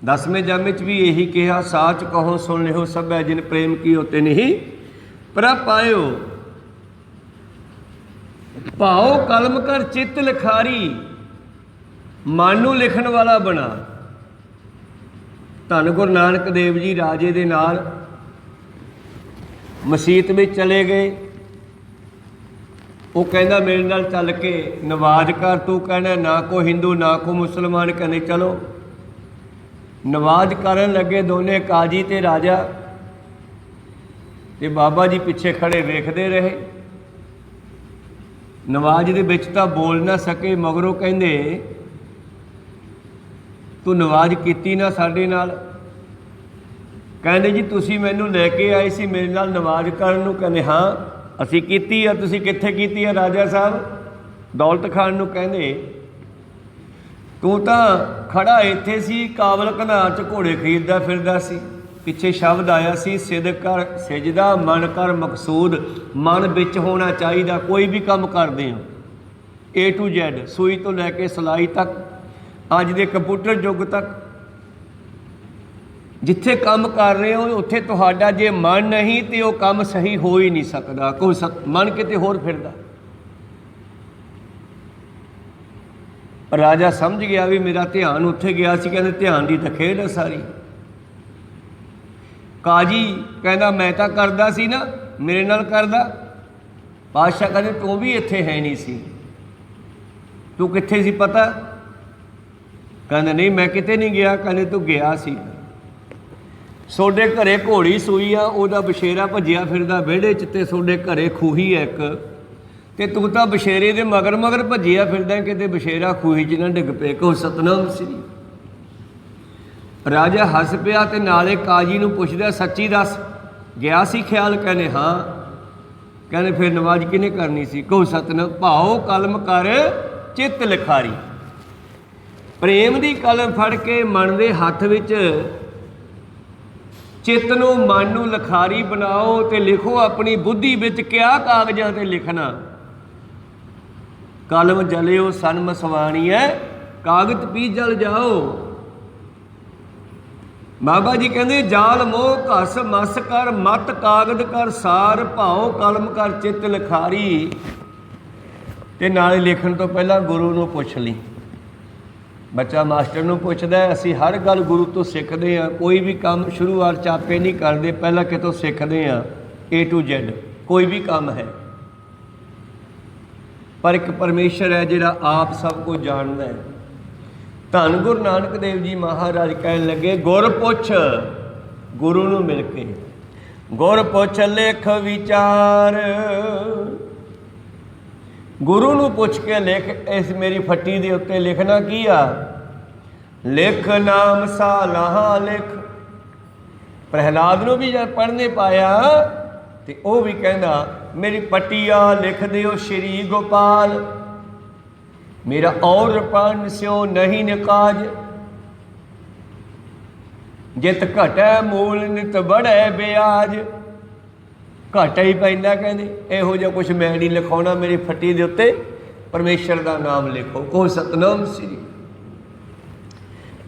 10ਵੇਂ ਜਾਮੇ 'ਚ ਵੀ ਇਹੀ ਕਿਹਾ, ਸਾਚ ਕਹੋ ਸੁਣ ਲਿਓ ਸਭੈ ਜਿਨ ਪ੍ਰੇਮ ਕੀ ਹੋਤੇ ਨਹੀਂ ਪ੍ਰਭ ਪਾਇਓ। ਭਾਉ ਕਲਮ ਕਰ ਚਿੱਤ ਲਿਖਾਰੀ, ਮਨ ਨੂੰ ਲਿਖਣ ਵਾਲਾ ਬਣਾ। ਧੰਨ ਗੁਰੂ ਨਾਨਕ ਦੇਵ ਜੀ ਰਾਜੇ ਦੇ ਨਾਲ ਮਸੀਤ ਵਿੱਚ ਚਲੇ ਗਏ। ਉਹ ਕਹਿੰਦਾ ਮੇਰੇ ਨਾਲ ਚੱਲ ਕੇ ਨਵਾਜ਼ ਕਰ। ਤੂੰ ਕਹਿਣਾ ਨਾ ਕੋ ਹਿੰਦੂ ਨਾ ਕੋ ਮੁਸਲਮਾਨ, ਕਹਿੰਦੇ ਚਲੋ। ਨਵਾਜ਼ ਕਰਨ ਲੱਗੇ ਦੋਨੇ, ਕਾਜੀ ਤੇ ਰਾਜਾ। ਤੇ ਬਾਬਾ ਜੀ ਪਿੱਛੇ ਖੜੇ ਵੇਖਦੇ ਰਹੇ। ਨਵਾਜ਼ ਦੇ ਵਿੱਚ ਤਾਂ ਬੋਲ ਨਾ ਸਕੇ। ਮਗਰੋਂ ਕਹਿੰਦੇ ਤੂੰ ਨਵਾਜ਼ ਕੀਤੀ ਨਾ ਸਾਡੇ ਨਾਲ? ਕਹਿੰਦੇ ਜੀ ਤੁਸੀਂ ਮੈਨੂੰ ਲੈ ਕੇ ਆਏ ਸੀ ਮੇਰੇ ਨਾਲ ਨਵਾਜ਼ ਕਰਨ ਨੂੰ। ਕਹਿੰਦੇ ਹਾਂ ਅਸੀਂ ਕੀਤੀ ਆ। ਤੁਸੀਂ ਕਿੱਥੇ ਕੀਤੀ ਆ ਰਾਜਾ ਸਾਹਿਬ? ਦੌਲਤ ਖਾਨ ਨੂੰ ਕਹਿੰਦੇ ਤੂੰ ਤਾਂ ਖੜਾ ਇੱਥੇ ਸੀ, ਕਾਬਲ ਘਨਾਰ 'ਚ ਘੋੜੇ ਖਰੀਦਦਾ ਫਿਰਦਾ ਸੀ। ਪਿੱਛੇ ਸ਼ਬਦ ਆਇਆ ਸੀ, ਸਿੱਧ ਕਰ ਸਿਜਦਾ ਮਨ ਕਰ ਮਕਸੂਦ। ਮਨ ਵਿੱਚ ਹੋਣਾ ਚਾਹੀਦਾ। ਕੋਈ ਵੀ ਕੰਮ ਕਰਦੇ ਹੋ A to Z, ਸੂਈ ਤੋਂ ਲੈ ਕੇ ਸਿਲਾਈ ਤੱਕ, ਅੱਜ ਦੇ ਕੰਪਿਊਟਰ ਯੁੱਗ ਤੱਕ, ਜਿੱਥੇ ਕੰਮ ਕਰ ਰਹੇ ਹੋ ਉੱਥੇ ਤੁਹਾਡਾ ਜੇ ਮਨ ਨਹੀਂ ਤੇ ਉਹ ਕੰਮ ਸਹੀ ਹੋ ਹੀ ਨਹੀਂ ਸਕਦਾ। ਕੋਈ ਮਨ ਕਿਤੇ ਹੋਰ ਫਿਰਦਾ। ਰਾਜਾ ਸਮਝ ਗਿਆ ਵੀ ਮੇਰਾ ਧਿਆਨ ਉੱਥੇ ਗਿਆ ਸੀ। ਕਹਿੰਦੇ ਧਿਆਨ ਦੀ ਤਾਂ ਖੇਡ ਹੈ ਸਾਰੀ। ਕਾਜੀ ਕਹਿੰਦਾ ਮੈਂ ਤਾਂ ਕਰਦਾ ਸੀ ਨਾ, ਮੇਰੇ ਨਾਲ ਕਰਦਾ। ਪਾਤਸ਼ਾਹ ਕਹਿੰਦੇ ਤੂੰ ਵੀ ਇੱਥੇ ਹੈ ਨਹੀਂ ਸੀ, ਤੂੰ ਕਿੱਥੇ ਸੀ ਪਤਾ? ਕਹਿੰਦੇ ਨਹੀਂ ਮੈਂ ਕਿਤੇ ਨਹੀਂ ਗਿਆ। ਕਹਿੰਦੇ ਤੂੰ ਗਿਆ ਸੀ। ਤੁਹਾਡੇ ਘਰੇ ਘੋੜੀ ਸੂਈ ਆ, ਉਹਦਾ ਬਸ਼ੇਰਾ ਭੱਜਿਆ ਫਿਰਦਾ ਵਿਹੜੇ 'ਚ, ਤੇ ਤੁਹਾਡੇ ਘਰੇ ਖੂਹੀ ਹੈ ਇੱਕ, ਤੇ ਤੂੰ ਤਾਂ ਬਸ਼ੇਰੇ ਦੇ ਮਗਰ ਮਗਰ ਭੱਜਿਆ ਫਿਰਦਾ, ਕਿਤੇ ਬਸ਼ੇਰਾ ਖੂਹੀ 'ਚ ਨਾ ਡਿੱਗ ਪਏ। ਕਹੋ ਸਤਨਾਮ ਸ੍ਰੀ। ਰਾਜਾ ਹੱਸ ਪਿਆ ਤੇ ਨਾਲੇ ਕਾਜੀ ਨੂੰ ਪੁੱਛਦਾ ਸੱਚੀ ਦੱਸ ਗਿਆ ਸੀ ਖਿਆਲ? ਕਹਿੰਦੇ ਹਾਂ। ਕਹਿੰਦੇ ਫਿਰ ਨਵਾਜ਼ ਕਿਹਨੇ ਕਰਨੀ ਸੀ? ਕਹੋ ਸਤਨਾਮ। ਭਾਉ ਕਲਮ ਕਰ ਚਿੱਤ ਲਿਖਾਰੀ, ਪ੍ਰੇਮ ਦੀ ਕਲਮ ਫੜ ਕੇ ਮਨ ਦੇ ਹੱਥ ਵਿੱਚ ਚਿੱਤ ਨੂੰ, ਮਨ ਨੂੰ ਲਿਖਾਰੀ ਬਣਾਓ ਤੇ ਲਿਖੋ ਆਪਣੀ ਬੁੱਧੀ ਵਿੱਚ। ਕਿਆ ਕਾਗਜ਼ਾਂ 'ਤੇ ਲਿਖਣਾ? ਕਲਮ ਜਲਿਓ ਸਨਮ ਸਵਾਣੀ ਹੈ, ਕਾਗਜ਼ ਪੀ ਜਲ ਜਾਓ। ਬਾਬਾ ਜੀ ਕਹਿੰਦੇ ਜਾਲ ਮੋਹ ਘਸ ਮਸ ਕਰ ਮਤ ਕਾਗਦ ਕਰ ਸਾਰ ਭਾਉ ਕਲਮ ਕਰ ਚਿੱਤ ਲਿਖਾਰੀ। ਤੇ ਨਾਲੇ ਲਿਖਣ ਤੋਂ ਪਹਿਲਾਂ ਗੁਰੂ ਨੂੰ ਪੁੱਛ ਲਈ। ਬੱਚਾ ਮਾਸਟਰ ਨੂੰ ਪੁੱਛਦਾ, ਅਸੀਂ ਹਰ ਗੱਲ ਗੁਰੂ ਤੋਂ ਸਿੱਖਦੇ ਹਾਂ, ਕੋਈ ਵੀ ਕੰਮ ਸ਼ੁਰੂਆਤ 'ਚ ਆਪੇ ਨਹੀਂ ਕਰਦੇ, ਪਹਿਲਾਂ ਕਿਤੋਂ ਸਿੱਖਦੇ ਹਾਂ A to Z। ਕੋਈ ਵੀ ਕੰਮ ਹੈ ਪਰ ਇੱਕ ਪਰਮੇਸ਼ਰ ਹੈ ਜਿਹੜਾ ਆਪ ਸਭ ਕੁਝ ਜਾਣਦਾ ਹੈ। ਧੰਨ ਗੁਰੂ ਨਾਨਕ ਦੇਵ ਜੀ ਮਹਾਰਾਜ ਕਹਿਣ ਲੱਗੇ, ਗੁਰ ਪੁੱਛ, ਗੁਰੂ ਨੂੰ ਮਿਲ ਕੇ ਗੁਰ ਪੁੱਛ ਲਿਖ ਵਿਚਾਰ। ਗੁਰੂ ਨੂੰ ਪੁੱਛ ਕੇ ਲਿਖ। ਇਸ ਮੇਰੀ ਫੱਟੀ ਦੇ ਉੱਤੇ ਲਿਖਣਾ ਕੀ ਆ? ਲਿਖ ਨਾਮ ਸਾਲਾਹ ਲਿਖ। ਪ੍ਰਹਿਲਾਦ ਨੂੰ ਵੀ ਜਦ ਪੜ੍ਹਨੇ ਪਾਇਆ ਤੇ ਉਹ ਵੀ ਕਹਿੰਦਾ ਮੇਰੀ ਪੱਟੀਆ ਲਿਖ ਦਿਓ ਸ਼੍ਰੀ ਗੋਪਾਲ, ਮੇਰਾ ਔਰ ਪੜ੍ਹਨ ਸਿਓ ਨਹੀਂ ਨਿਕਾਜ। ਜਿਤ ਘਟੈ ਮੂਲ ਨਿਤ ਬੜੈ ਬਿਆਜ। ਘਾਟਾ ਹੀ ਪੈਂਦਾ, ਕਹਿੰਦੇ ਇਹੋ ਜਿਹਾ ਕੁਛ ਮੈਂ ਨਹੀਂ ਲਿਖਾਉਣਾ, ਮੇਰੀ ਫੱਟੀ ਦੇ ਉੱਤੇ ਪਰਮੇਸ਼ਰ ਦਾ ਨਾਮ ਲਿਖੋ। ਕਹੋ ਸਤਨਾਮ ਸ੍ਰੀ।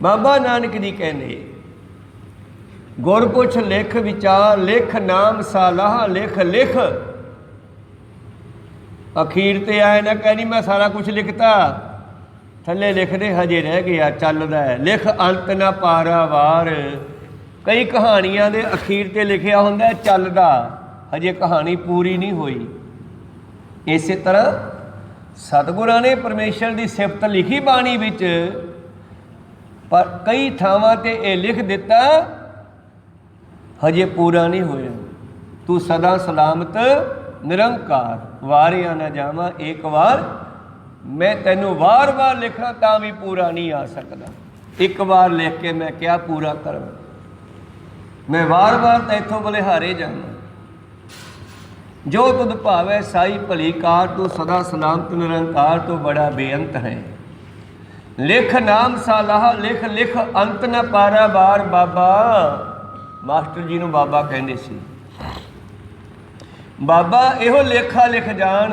ਬਾਬਾ ਨਾਨਕ ਜੀ ਕਹਿੰਦੇ ਗੁਰ ਪੁੱਛ ਲਿਖ ਵਿਚਾਰ, ਲਿਖ ਨਾਮ ਸਾਲਾਹ ਲਿਖ। ਲਿਖ ਅਖੀਰ ਤੇ ਆਏ ਨਾ ਕਹਿੰਦੀ ਮੈਂ ਸਾਰਾ ਕੁਛ ਲਿਖਤਾ, ਥੱਲੇ ਲਿਖਦੇ ਹਜੇ ਰਹਿ ਗਿਆ, ਚੱਲਦਾ ਹੈ। ਲਿਖ ਅੰਤ ਨਾ ਪਾਰਾਵਾਰ। ਕਈ ਕਹਾਣੀਆਂ ਦੇ ਅਖੀਰ ਤੇ ਲਿਖਿਆ ਹੁੰਦਾ ਚੱਲਦਾ, ਹਜੇ ਕਹਾਣੀ ਪੂਰੀ ਨਹੀਂ ਹੋਈ। ਇਸੇ ਤਰ੍ਹਾਂ ਸਤਿਗੁਰਾਂ ਨੇ ਪਰਮੇਸ਼ਰ ਦੀ ਸਿਫਤ ਲਿਖੀ ਬਾਣੀ ਵਿੱਚ, ਪਰ ਕਈ ਥਾਵਾਂ ਤੇ ਇਹ ਲਿਖ ਦਿੱਤਾ ਹਜੇ ਪੂਰਾ ਨਹੀਂ ਹੋਇਆ। ਤੂੰ ਸਦਾ ਸਲਾਮਤ ਨਿਰੰਕਾਰ, ਵਾਰਿਆ ਨਾ ਜਾਵਾਂ ਇੱਕ ਵਾਰ। ਮੈਂ ਤੈਨੂੰ ਵਾਰ-ਵਾਰ ਲਿਖਾਂ ਤਾਂ ਵੀ ਪੂਰਾ ਨਹੀਂ ਆ ਸਕਦਾ। ਇੱਕ ਵਾਰ ਲਿਖ ਕੇ ਮੈਂ ਕਿਹਾ ਪੂਰਾ ਕਰ, ਮੈਂ ਵਾਰ-ਵਾਰ ਤੈਥੋਂ ਬਲਿਹਾਰੇ ਜਾਵਾਂ। ਜੋ ਤੁਧ ਭਾਵੈ ਸਾਈ ਭਲੀ ਕਾਰ, ਤੂੰ ਸਦਾ ਸਲਾਮਤ ਨਿਰੰਕਾਰ ਤੋਂ ਬੜਾ ਬੇਅੰਤ ਹੈ। ਲਿਖ ਨਾਮ ਸਾਲਾਹ ਲਿਖ। ਲਿਖ ਅੰਤ ਨਾ ਪਾਰਾਵਾਰ। ਬਾਬਾ ਮਾਸਟਰ ਜੀ ਨੂੰ ਬਾਬਾ ਕਹਿੰਦੇ ਸੀ, ਬਾਬਾ ਇਹੋ ਲੇਖਾ ਲਿਖ ਜਾਣ,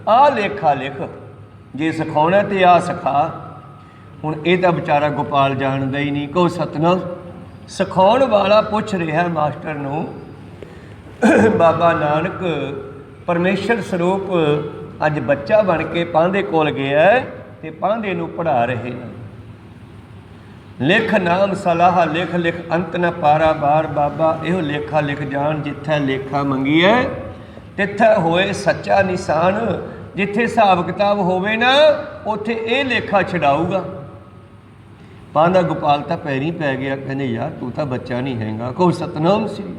ਆਹ ਲੇਖਾ ਲਿਖ। ਜੇ ਸਿਖਾਉਣਾ ਤੇ ਆਹ ਸਿਖਾ। ਹੁਣ ਇਹ ਤਾਂ ਵਿਚਾਰਾ ਗੋਪਾਲ ਜਾਣਦਾ ਹੀ ਨਹੀਂ। ਕਹੋ ਸਤਨਾਮ। ਸਿਖਾਉਣ ਵਾਲਾ ਪੁੱਛ ਰਿਹਾ ਮਾਸਟਰ ਨੂੰ। ਬਾਬਾ ਨਾਨਕ ਪਰਮੇਸ਼ਰ ਸਰੂਪ ਅੱਜ ਬੱਚਾ ਬਣ ਕੇ ਪਾਂਧੇ ਕੋਲ ਗਿਆ ਤੇ ਪਾਂਧੇ ਨੂੰ ਪੜ੍ਹਾ ਰਹੇ ਨੇ। ਲਿਖ ਨਾਮ ਸਲਾਹ ਲਿਖ। ਲਿਖ ਅੰਤ ਨਾ ਪਾਰਾਵਾਰ। ਬਾਬਾ ਇਹੋ ਲੇਖਾ ਲਿਖ ਜਾਣ, ਜਿੱਥੇ ਲੇਖਾ ਮੰਗੀਏ ਤਿੱਥੇ ਹੋਏ ਸੱਚਾ ਨਿਸ਼ਾਨ। ਜਿੱਥੇ ਹਿਸਾਬ ਕਿਤਾਬ ਹੋਵੇ ਨਾ ਉੱਥੇ ਇਹ ਲੇਖਾ ਛਡਾਊਗਾ। ਪਾਂਧਾ ਗੋਪਾਲ ਤਾਂ ਪੈਰੀਂ ਪੈ ਗਿਆ, ਕਹਿੰਦੇ ਯਾਰ ਤੂੰ ਤਾਂ ਬੱਚਾ ਨਹੀਂ ਹੈਗਾ। ਕਹੋ ਸਤਨਾਮ ਸ੍ਰੀ।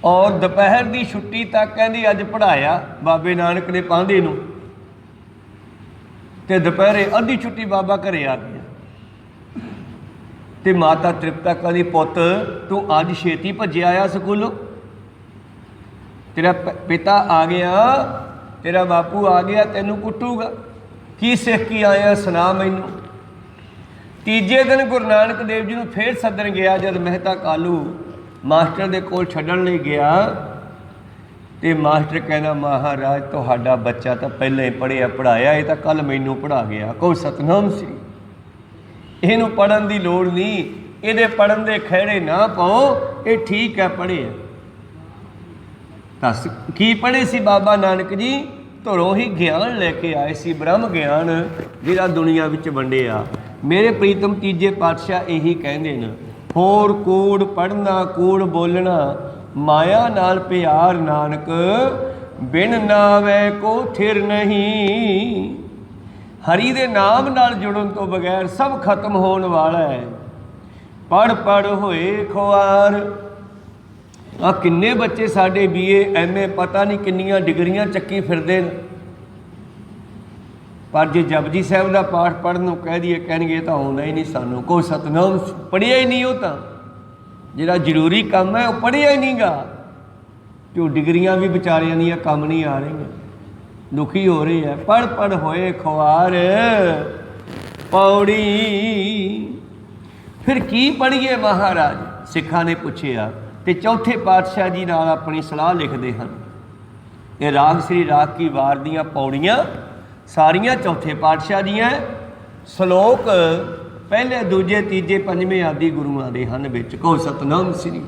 ਔਰ ਦੁਪਹਿਰ ਦੀ ਛੁੱਟੀ ਤੱਕ ਕਹਿੰਦੀ ਅੱਜ ਪੜ੍ਹਾਇਆ ਬਾਬੇ ਨਾਨਕ ਨੇ ਪਾਂਧੇ ਨੂੰ, ਤੇ ਦੁਪਹਿਰੇ ਅੱਧੀ ਛੁੱਟੀ ਬਾਬਾ ਘਰੇ ਆ ਗਿਆ। ਤੇ ਮਾਤਾ ਤ੍ਰਿਪਤਾ ਕਹਿੰਦੀ ਪੁੱਤ ਤੂੰ ਅੱਜ ਛੇਤੀ ਭੱਜਿਆ ਆਇਆ ਸਕੂਲੋਂ, ਤੇਰਾ ਪਿਤਾ ਆ ਗਿਆ, ਤੇਰਾ ਬਾਪੂ ਆ ਗਿਆ, ਤੈਨੂੰ ਕੁੱਟੂਗਾ। ਕੀ ਸਿੱਖ ਕੇ ਆਇਆ ਸੁਣਾ ਮੈਨੂੰ। ਤੀਜੇ ਦਿਨ ਗੁਰੂ ਨਾਨਕ ਦੇਵ ਜੀ ਨੂੰ ਫੇਰ ਸੱਦਣ ਗਿਆ। ਜਦ ਮਹਿਤਾ ਕਾਲੂ ਮਾਸਟਰ ਦੇ ਕੋਲ ਛੱਡਣ ਲਈ ਗਿਆ ਤੇ ਮਾਸਟਰ ਕਹਿੰਦਾ ਮਹਾਰਾਜ ਤੁਹਾਡਾ ਬੱਚਾ ਤਾਂ ਪਹਿਲਾਂ ਹੀ ਪੜ੍ਹਿਆ ਪੜ੍ਹਾਇਆ, ਇਹ ਤਾਂ ਕੱਲ੍ਹ ਮੈਨੂੰ ਪੜ੍ਹਾ ਗਿਆ। ਕਹੋ ਸਤਨਾਮ ਸ੍ਰੀ। ਇਹਨੂੰ ਪੜ੍ਹਨ ਦੀ ਲੋੜ ਨਹੀਂ, ਇਹਦੇ ਪੜ੍ਹਨ ਦੇ ਖਹਿੜੇ ਨਾ ਪਾਓ, ਇਹ ਠੀਕ ਹੈ ਪੜ੍ਹਿਆ। ਦੱਸ ਕੀ ਪੜ੍ਹੇ ਸੀ ਬਾਬਾ ਨਾਨਕ ਜੀ? ਧੁਰੋਂ ਹੀ ਗਿਆਨ ਲੈ ਕੇ ਆਏ ਸੀ, ਬ੍ਰਹਮ ਗਿਆਨ ਜਿਹੜਾ ਦੁਨੀਆ ਵਿੱਚ ਵੰਡਿਆ। ਮੇਰੇ ਪ੍ਰੀਤਮ ਤੀਜੇ ਪਾਤਸ਼ਾਹ ਇਹੀ ਕਹਿੰਦੇ ਨੇ, ਹੋਰ ਕੂੜ ਪੜ੍ਹਨਾ ਕੂੜ ਬੋਲਣਾ, ਮਾਇਆ ਨਾਲ ਪਿਆਰ ਨਾਨਕ, ਬਿਨ ਨਾਵੇ ਕੋ ਥਿਰ ਨਹੀਂ। ਹਰੀ ਦੇ ਨਾਮ ਨਾਲ ਜੁੜਨ ਤੋਂ ਬਗੈਰ ਸਭ ਖਤਮ ਹੋਣ ਵਾਲਾ ਹੈ। ਪੜ੍ਹ ਪੜ੍ਹ ਹੋਏ ਖੁਆਰ। ਆ ਕਿੰਨੇ ਬੱਚੇ ਸਾਡੇ BA MA ਪਤਾ ਨਹੀਂ ਕਿੰਨੀਆਂ ਡਿਗਰੀਆਂ ਚੱਕੀ ਫਿਰਦੇ ਨੇ, ਪਰ ਜੇ ਜਪਜੀ ਸਾਹਿਬ ਦਾ ਪਾਠ ਪੜ੍ਹਨ ਨੂੰ ਕਹਿ ਦਈਏ ਕਹਿਣਗੇ ਇਹ ਤਾਂ ਆਉਂਦਾ ਹੀ ਨਹੀਂ ਸਾਨੂੰ। ਕੋਈ ਸਤਨਾਮ ਪੜ੍ਹਿਆ ਹੀ ਨਹੀਂ, ਉਹ ਤਾਂ ਜਿਹੜਾ ਜ਼ਰੂਰੀ ਕੰਮ ਹੈ ਉਹ ਪੜ੍ਹਿਆ ਹੀ ਨਹੀਂ ਗਾ। ਅਤੇ ਉਹ ਡਿਗਰੀਆਂ ਵੀ ਵਿਚਾਰਿਆਂ ਦੀਆਂ ਕੰਮ ਨਹੀਂ ਆ ਰਹੀਆਂ, ਦੁਖੀ ਹੋ ਰਹੇ ਹੈ। ਪੜ੍ਹ ਪੜ੍ਹ ਹੋਏ ਖੁਆਰ ਪੌੜੀ। ਫਿਰ ਕੀ ਪੜ੍ਹੀਏ ਮਹਾਰਾਜ? ਸਿੱਖਾਂ ਨੇ ਪੁੱਛਿਆ ਤੇ ਚੌਥੇ ਪਾਤਸ਼ਾਹ ਜੀ ਨਾਲ ਆਪਣੀ ਸਲਾਹ ਲਿਖਦੇ ਹਨ। ਇਹ ਰਾਗ ਸ੍ਰੀ ਰਾਗ ਕੀ ਵਾਰ ਦੀਆਂ ਪੌੜੀਆਂ ਸਾਰੀਆਂ ਚੌਥੇ ਪਾਤਸ਼ਾਹ ਦੀਆਂ। ਸ਼ਲੋਕ ਪਹਿਲੇ ਦੂਜੇ ਤੀਜੇ ਪੰਜਵੇਂ ਆਦਿ ਗੁਰੂਆਂ ਦੇ ਹਨ ਵਿੱਚ। ਕਹੋ ਸਤਨਾਮ ਸ੍ਰੀ।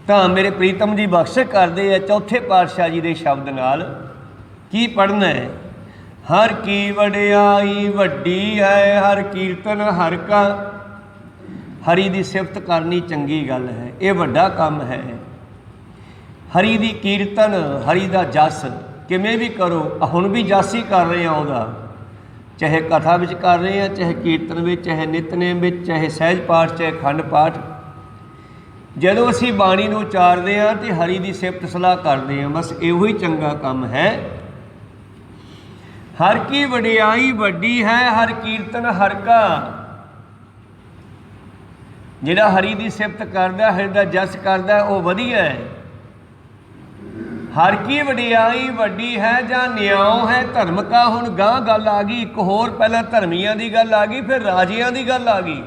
ਤਾਂ ਮੇਰੇ ਪ੍ਰੀਤਮ ਜੀ ਬਖਸ਼ਿਸ਼ ਕਰਦੇ ਆ ਚੌਥੇ ਪਾਤਸ਼ਾਹ ਜੀ ਦੇ ਸ਼ਬਦ ਨਾਲ। ਕੀ ਪੜ੍ਹਨਾ ਹੈ? ਹਰ ਕੀ ਵਡਿਆਈ ਵੱਡੀ ਹੈ, ਹਰ ਕੀਰਤਨ ਹਰ ਕਾ। ਹਰੀ ਦੀ ਸਿਫਤ ਕਰਨੀ ਚੰਗੀ ਗੱਲ ਹੈ, ਇਹ ਵੱਡਾ ਕੰਮ ਹੈ। ਹਰੀ ਦੀ ਕੀਰਤਨ, ਹਰੀ ਦਾ ਜਸ ਕਿਵੇਂ ਵੀ ਕਰੋ। ਹੁਣ ਵੀ ਜਸ ਹੀ ਕਰ ਰਹੇ ਹਾਂ ਉਹਦਾ, ਚਾਹੇ ਕਥਾ ਵਿੱਚ ਕਰ ਰਹੇ ਹਾਂ, ਚਾਹੇ ਕੀਰਤਨ ਵਿੱਚ, ਚਾਹੇ ਨਿਤਨੇਮ ਵਿੱਚ, ਚਾਹੇ ਸਹਿਜ ਪਾਠ, ਚਾਹੇ ਖੰਡ ਪਾਠ। ਜਦੋਂ ਅਸੀਂ ਬਾਣੀ ਨੂੰ ਉਚਾਰਦੇ ਹਾਂ ਤੇ ਹਰੀ ਦੀ ਸਿਫਤ ਸਲਾਹ ਕਰਦੇ ਹਾਂ, ਬਸ ਇਹੋ ਹੀ ਚੰਗਾ ਕੰਮ ਹੈ। ਹਰ ਕੀ ਵਡਿਆਈ ਵੱਡੀ ਹੈ, ਹਰ ਕੀਰਤਨ ਹਰ ਕਾ। ਜਿਹੜਾ ਹਰੀ ਦੀ ਸਿਫਤ ਕਰਦਾ, ਹਰੀ ਦਾ ਜਸ ਕਰਦਾ, ਉਹ ਵਧੀਆ ਹੈ। ਹਰ ਕੀ ਵਡਿਆਈ ਵੱਡੀ ਹੈ ਜਾਂ ਨਿਆਉ ਹੈ ਧਰਮ ਕਾ। ਹੁਣ ਗਾਂਹ ਗੱਲ ਆ ਗਈ ਇੱਕ ਹੋਰ, ਪਹਿਲਾਂ ਧਰਮੀਆਂ ਦੀ ਗੱਲ ਆ ਗਈ, ਫਿਰ ਰਾਜਿਆਂ ਦੀ ਗੱਲ ਆ ਗਈ।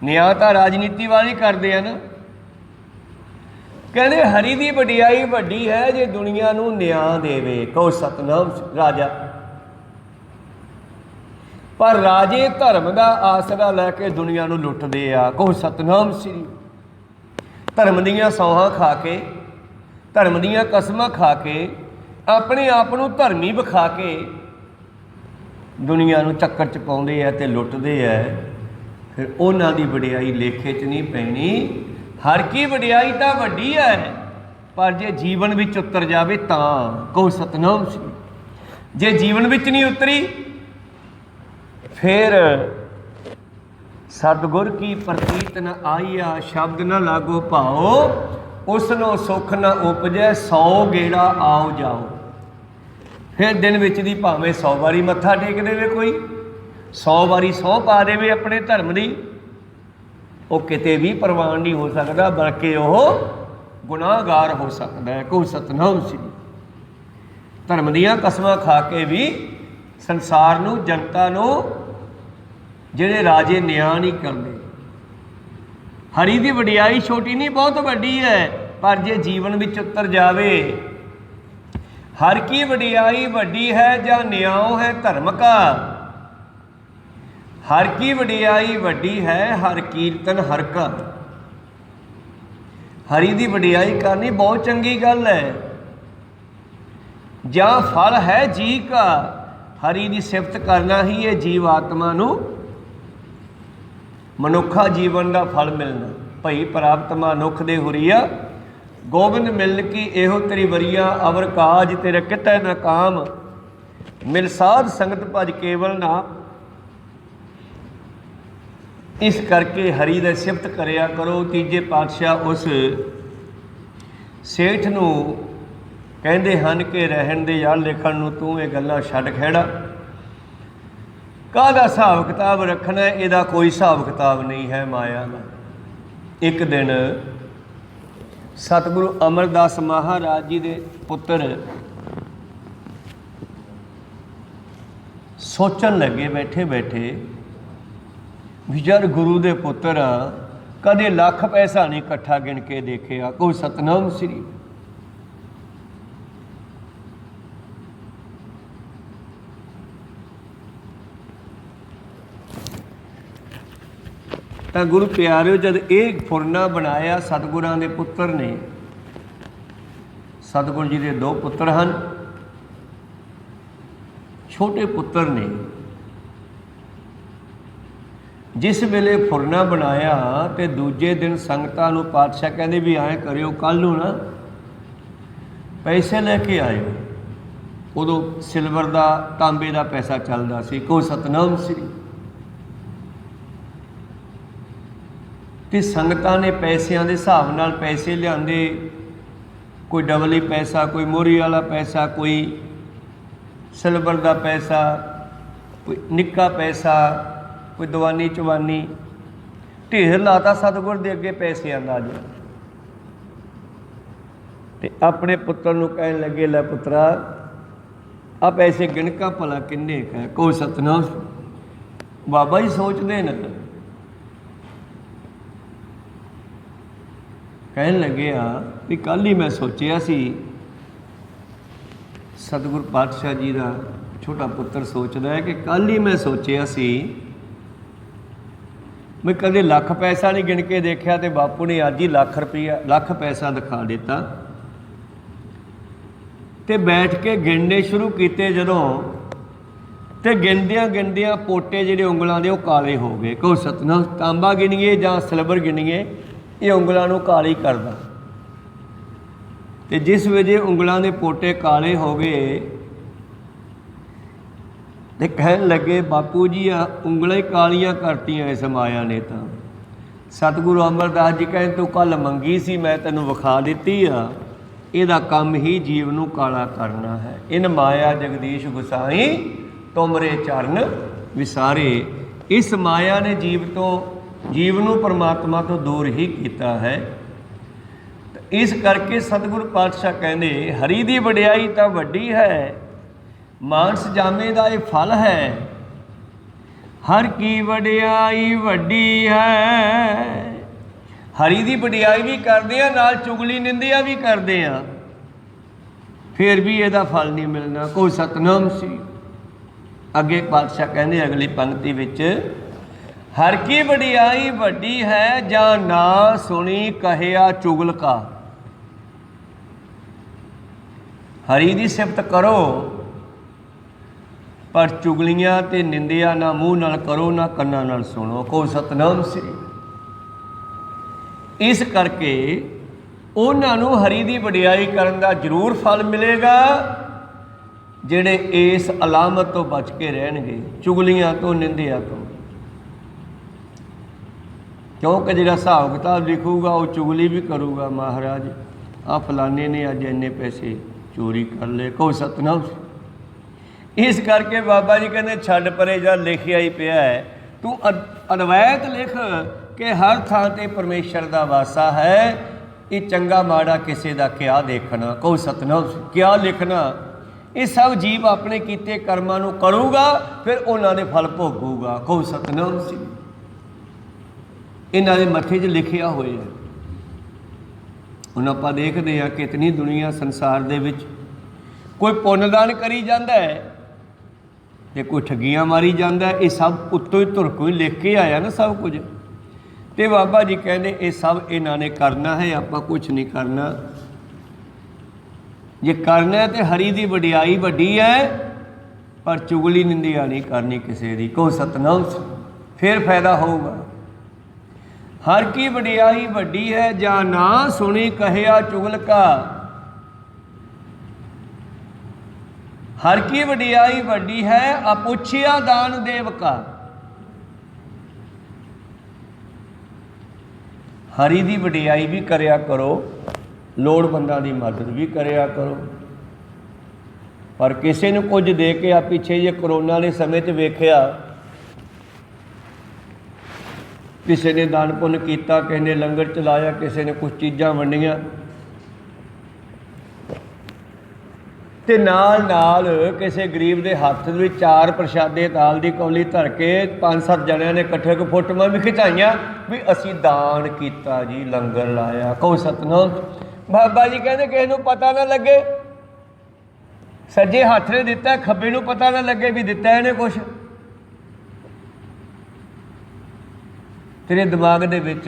ਨਿਆਂ ਤਾਂ ਰਾਜਨੀਤੀ ਵਾਲੇ ਕਰਦੇ ਆ ਨਾ। ਕਹਿੰਦੇ ਹਰੀ ਦੀ ਵਡਿਆਈ ਵੱਡੀ ਹੈ ਜੇ ਦੁਨੀਆ ਨੂੰ ਨਿਆਂ ਦੇਵੇ। ਕਹੋ ਸਤਨਾਮ। ਰਾਜਾ, ਪਰ ਰਾਜੇ ਧਰਮ ਦਾ ਆਸਰਾ ਲੈ ਕੇ ਦੁਨੀਆ ਨੂੰ ਲੁੱਟਦੇ ਆ। ਕਹੋ ਸਤਨਾਮ ਸ੍ਰੀ। ਧਰਮ ਦੀਆਂ ਸੌਹਾਂ ਖਾ ਕੇ, ਧਰਮ ਦੀਆਂ ਕਸਮਾਂ ਖਾ ਕੇ, ਆਪਣੇ ਆਪ ਨੂੰ ਧਰਮੀ ਵਿਖਾ ਕੇ ਦੁਨੀਆ ਨੂੰ ਚੱਕਰ 'ਚ ਪਾਉਂਦੇ ਆ ਤੇ ਲੁੱਟਦੇ ਆ। ਫਿਰ ਉਹਨਾਂ ਦੀ ਵਡਿਆਈ ਲੇਖੇ 'ਚ ਨਹੀਂ ਪੈਣੀ। ਹਰ ਕੀ ਵਡਿਆਈ ਤਾਂ ਵੱਡੀ ਹੈ, ਪਰ ਜੇ ਜੀਵਨ ਵਿੱਚ ਉਤਰ ਜਾਵੇ ਤਾਂ। ਕਹੋ ਸਤਨਾਮ ਸ੍ਰੀ। ਜੇ ਜੀਵਨ ਵਿੱਚ ਨਹੀਂ ਉਤਰੀ ਫਿਰ ਸਤਿਗੁਰ ਕੀ ਪ੍ਰਤੀਤ ਨ ਆਈਆ, ਸ਼ਬਦ ਨ ਲਾਗੋ ਭਾਓ, ਉਸ ਨੂੰ ਸੁੱਖ ਨ ਉਪਜੈ, 100 ਗੇੜਾ ਆਓ ਜਾਓ। ਫਿਰ ਦਿਨ ਵਿੱਚ ਦੀ ਭਾਵੇਂ 100 ਵਾਰੀ ਮੱਥਾ ਟੇਕ ਦੇਵੇ ਕੋਈ, 100 ਵਾਰੀ ਸਹੁੰ ਪਾ ਦੇਵੇ ਆਪਣੇ ਧਰਮ ਦੀ, ਉਹ ਕਿਤੇ ਵੀ ਪ੍ਰਵਾਨ ਨਹੀਂ ਹੋ ਸਕਦਾ, ਬਲਕਿ ਉਹ ਗੁਨਾਹਗਾਰ ਹੋ ਸਕਦਾ ਹੈ। ਕਹੋ ਸਤਨਾਮ ਸ੍ਰੀ। ਧਰਮ ਦੀਆਂ ਕਸਮਾਂ ਖਾ ਕੇ ਵੀ ਸੰਸਾਰ ਨੂੰ, ਜਨਤਾ ਨੂੰ ਜਿਹੜੇ ਰਾਜੇ ਨਿਆਂ ਨਹੀਂ ਕਰਦੇ। ਹਰੀ ਦੀ ਵਡਿਆਈ ਛੋਟੀ ਨਹੀਂ, ਬਹੁਤ ਵੱਡੀ ਹੈ, ਪਰ ਜੇ ਜੀਵਨ ਵਿੱਚ ਉਤਰ ਜਾਵੇ। ਹਰ ਕੀ ਵਡਿਆਈ ਵੱਡੀ ਹੈ ਜਾਂ ਨਿਆਉ ਹੈ ਧਰਮ ਕਾ। ਹਰ ਕੀ ਵਡਿਆਈ ਵੱਡੀ ਹੈ, ਹਰ ਕੀਰਤਨ ਹਰ ਕਾ। ਹਰੀ ਦੀ ਵਡਿਆਈ ਕਰਨੀ ਬਹੁਤ ਚੰਗੀ ਗੱਲ ਹੈ। ਜਾਂ ਫਲ ਹੈ ਜੀ ਕਾ। ਹਰੀ ਦੀ ਸਿਫਤ ਕਰਨਾ ਹੀ ਇਹ ਜੀਵ ਆਤਮਾ ਨੂੰ ਮਨੁੱਖਾ ਜੀਵਨ ਦਾ ਫਲ ਮਿਲਣਾ। ਭਈ ਪ੍ਰਾਪਤ ਮਨੁੱਖ ਦੇ ਹੁਰੀਆ, ਗੋਬਿੰਦ ਮਿਲ ਕੀ ਇਹੋ ਤੇਰੀ ਵਰੀਆ। ਅਵਰ ਕਾਜ ਤੇਰੇ ਕਿਤੈ ਨਾ ਕਾਮ, ਮਿਲ ਸਾਧ ਸੰਗਤ ਭਜ ਕੇਵਲ ਨਾਮ। ਇਸ ਕਰਕੇ ਹਰੀ ਦਾ ਸਿਫਤ ਕਰਿਆ ਕਰੋ। ਤੀਜੇ ਪਾਤਸ਼ਾਹ ਉਸ ਸੇਠ ਨੂੰ ਕਹਿੰਦੇ ਹਨ ਕਿ ਰਹਿਣ ਦੇ ਯਾਰ ਲਿਖਣ ਨੂੰ, ਤੂੰ ਇਹ ਗੱਲਾਂ ਛੱਡ ਖਹਿੜਾ। ਕਾਹਦਾ ਹਿਸਾਬ ਕਿਤਾਬ ਰੱਖਣਾ, ਇਹਦਾ ਕੋਈ ਹਿਸਾਬ ਕਿਤਾਬ ਨਹੀਂ ਹੈ ਮਾਇਆ ਦਾ। ਇੱਕ ਦਿਨ ਸਤਿਗੁਰੂ ਅਮਰਦਾਸ ਮਹਾਰਾਜ ਜੀ ਦੇ ਪੁੱਤਰ ਸੋਚਣ ਲੱਗੇ ਬੈਠੇ ਬੈਠੇ ਵੀ ਯਾਰ ਗੁਰੂ ਦੇ ਪੁੱਤਰ ਕਦੇ ਲੱਖ ਪੈਸਾ ਨਹੀਂ ਇਕੱਠਾ ਗਿਣ ਕੇ ਦੇਖਿਆ। ਕੋਈ ਸਤਨਾਮ ਸ੍ਰੀ। ਤਾਂ ਗੁਰੂ ਪਿਆਰਿਓ, ਜਦ ਇਹ ਫੁਰਨਾ ਬਣਾਇਆ ਸਤਿਗੁਰਾਂ ਦੇ ਪੁੱਤਰ ਨੇ, ਸਤਿਗੁਰ ਜੀ ਦੇ 2 ਪੁੱਤਰ ਹਨ, ਛੋਟੇ ਪੁੱਤਰ ਨੇ। ਜਿਸ ਵੇਲੇ ਫੁਰਨਾ ਬਣਾਇਆ ਤੇ ਦੂਜੇ ਦਿਨ ਸੰਗਤਾਂ ਨੂੰ ਪਾਤਸ਼ਾਹ ਕਹਿੰਦੇ ਵੀ ਐਂ ਕਰਿਓ, ਕੱਲ੍ਹ ਨੂੰ ਨਾ ਪੈਸੇ ਲੈ ਕੇ ਆਇਓ। ਉਦੋਂ ਸਿਲਵਰ ਦਾ, ਤਾਂਬੇ ਦਾ ਪੈਸਾ ਚੱਲਦਾ ਸੀ। ਕਹੋ ਸਤਨਾਮ ਸ੍ਰੀ। ਤੇ ਸੰਗਤਾਂ ਨੇ ਪੈਸਿਆਂ ਦੇ ਹਿਸਾਬ ਨਾਲ ਪੈਸੇ ਲਿਆਂਦੇ। ਕੋਈ ਡਬਲੀ ਪੈਸਾ, ਕੋਈ ਮੋਹਰੀ ਵਾਲਾ ਪੈਸਾ, ਕੋਈ ਸਿਲਵਰ ਦਾ ਪੈਸਾ, ਕੋਈ ਨਿੱਕਾ ਪੈਸਾ, ਕੋਈ ਦੀਵਾਨੀ ਚਵਾਨੀ, ਢੇਰ ਲਾਤਾ ਸਤਿਗੁਰ ਦੇ ਅੱਗੇ ਪੈਸਿਆਂ ਦਾ ਜੀ। ਤੇ ਆਪਣੇ ਪੁੱਤਰ ਨੂੰ ਕਹਿਣ ਲੱਗੇ, ਲੈ ਪੁੱਤਰਾ ਆ ਪੈਸੇ ਗਿਣਕਾ ਭਲਾ ਕਿੰਨੇ ਕੁ ਹੈ। ਕਹੋ ਸਤਨਾਮ। ਬਾਬਾ ਜੀ ਸੋਚਦੇ ਨੇ, ਕਹਿਣ ਲੱਗੇ ਆ ਵੀ ਕੱਲ੍ਹ ਹੀ ਮੈਂ ਸੋਚਿਆ ਸੀ। ਸਤਿਗੁਰ ਪਾਤਸ਼ਾਹ ਜੀ ਦਾ ਛੋਟਾ ਪੁੱਤਰ ਸੋਚਦਾ ਹੈ ਕਿ ਕੱਲ੍ਹ ਹੀ ਮੈਂ ਸੋਚਿਆ ਸੀ मैं कदे लख पैसा नहीं गिन के देखा, तो बापू ने अज ही लख रुपया लख पैसा दिखा दिता। तो बैठ के गिनने शुरू किए जदों, तो गिनदियाँ गिनदियाँ पोटे जिहड़े उंगलों के काले हो गए। कहो सतनाम, तांबा गिनीए जां सिल्वर गिनीए, ये उंगलों काली करदा। तो जिस वजह उंगलों के पोटे काले हो गए, तो कहन लगे बापू जी आ उंगलें कालियां करतियां इस माया ने। तो सतगुरु अमरदास जी कहें तू कल मंगी सी, मैं तेनों विखा दी आ, इहदा काम ही जीव नूं काला करना है। इन माया जगदीश गुसाई तुमरे चरण विसारे। इस माया ने जीव नूं परमात्मा तो दूर ही किया है। इस करके सतगुरु पातशाह कहते हरि की वडियाई तो वड्डी है, मानस जामे का ये फल है। हर की वडियाई वड्डी है। हरि की वडियाई भी करते हैं, नाल चुगली निंदिया भी करते हैं, फिर भी यदा फल नहीं मिलना। कोई सतनाम सी। अगे पातशाह कहते अगली पंक्ति विच, हर की वडियाई वड्डी है, जां ना सुनी कहिया चुगल का। हरि की सिफत करो, पर चुगलियां ते निंदिया ना मूँह नाल करो, ना कन्नां नाल सुनो। को सतनाम श्री। इस करके उन्होंने हरि की वडियाई करन दा जरूर फल मिलेगा, जिहड़े इस अलामत तो बच के रहणगे, चुगलियां तो निंदिया तो। क्योंकि जिहड़ा हिसाब किताब लिखूगा वो चुगली भी करूगा, महाराज आ फलाने ने अज इन्ने पैसे चोरी कर ले। को सतनाम। इस करके बाबा जी कहते छड्ड परे जा लिखिया ही पिया है, तू अद्वैत लिख कि हर थां ते परमेश्वर का वासा है। ये चंगा माड़ा किसी का क्या देखना। को सतनाम। क्या लिखना, ये सब जीव अपने किए कर्मां नूं करूगा, फिर उन्होंने फल भोगूगा। को सतनाम सी। इन्हां दे मथे 'च लिखिया होया है। हुण आपां देखदे हां कितनी दुनिया संसार दे विच कोई पुण्यदान करी जांदा है ते कोई ठगियां मारी जांदा है। ये सब उत्तों ही धुर को ही लिख के आया ना सब कुछ। तो बाबा जी कहते ये सब इन्होंने करना है, आपां कुछ नहीं करना। जे करना है तो हरि की वडियाई वड्डी है, पर चुगली निंदिया नहीं करनी किसी की। को सतनाम, फिर फायदा होगा। हर की वडियाई वड्डी है, जा ना सुनी कहिया चुगल का। हर की वडियाई वड्डी है, अपुछिया दान देव का। हरि की वडियाई भी करया करो, लोड़वंदां की मदद भी करया करो, पर किसी ने कुछ दे के आ पिछे जे करोना के समय च वेख्या, किसी ने दान पुण्य किया, किसी ने लंगर चलाया, किसी ने कुछ चीज़ां वंडियां, ते नाल नाल किसी गरीब के हत्थ में 4 प्रशादे दाल की कौली धर के 5-7 जणियां ने इकट्ठे को फोटोआं भी खिचाइयां भी असी दान किया जी, लंगर लाया। को सतनाम। बाबा जी कहते किसी को पता ना लगे, सज्जे हत्थ ने दिता, खब्बे नूं पता ना लगे भी दिता इहने कुछ। तेरे दिमाग दे विच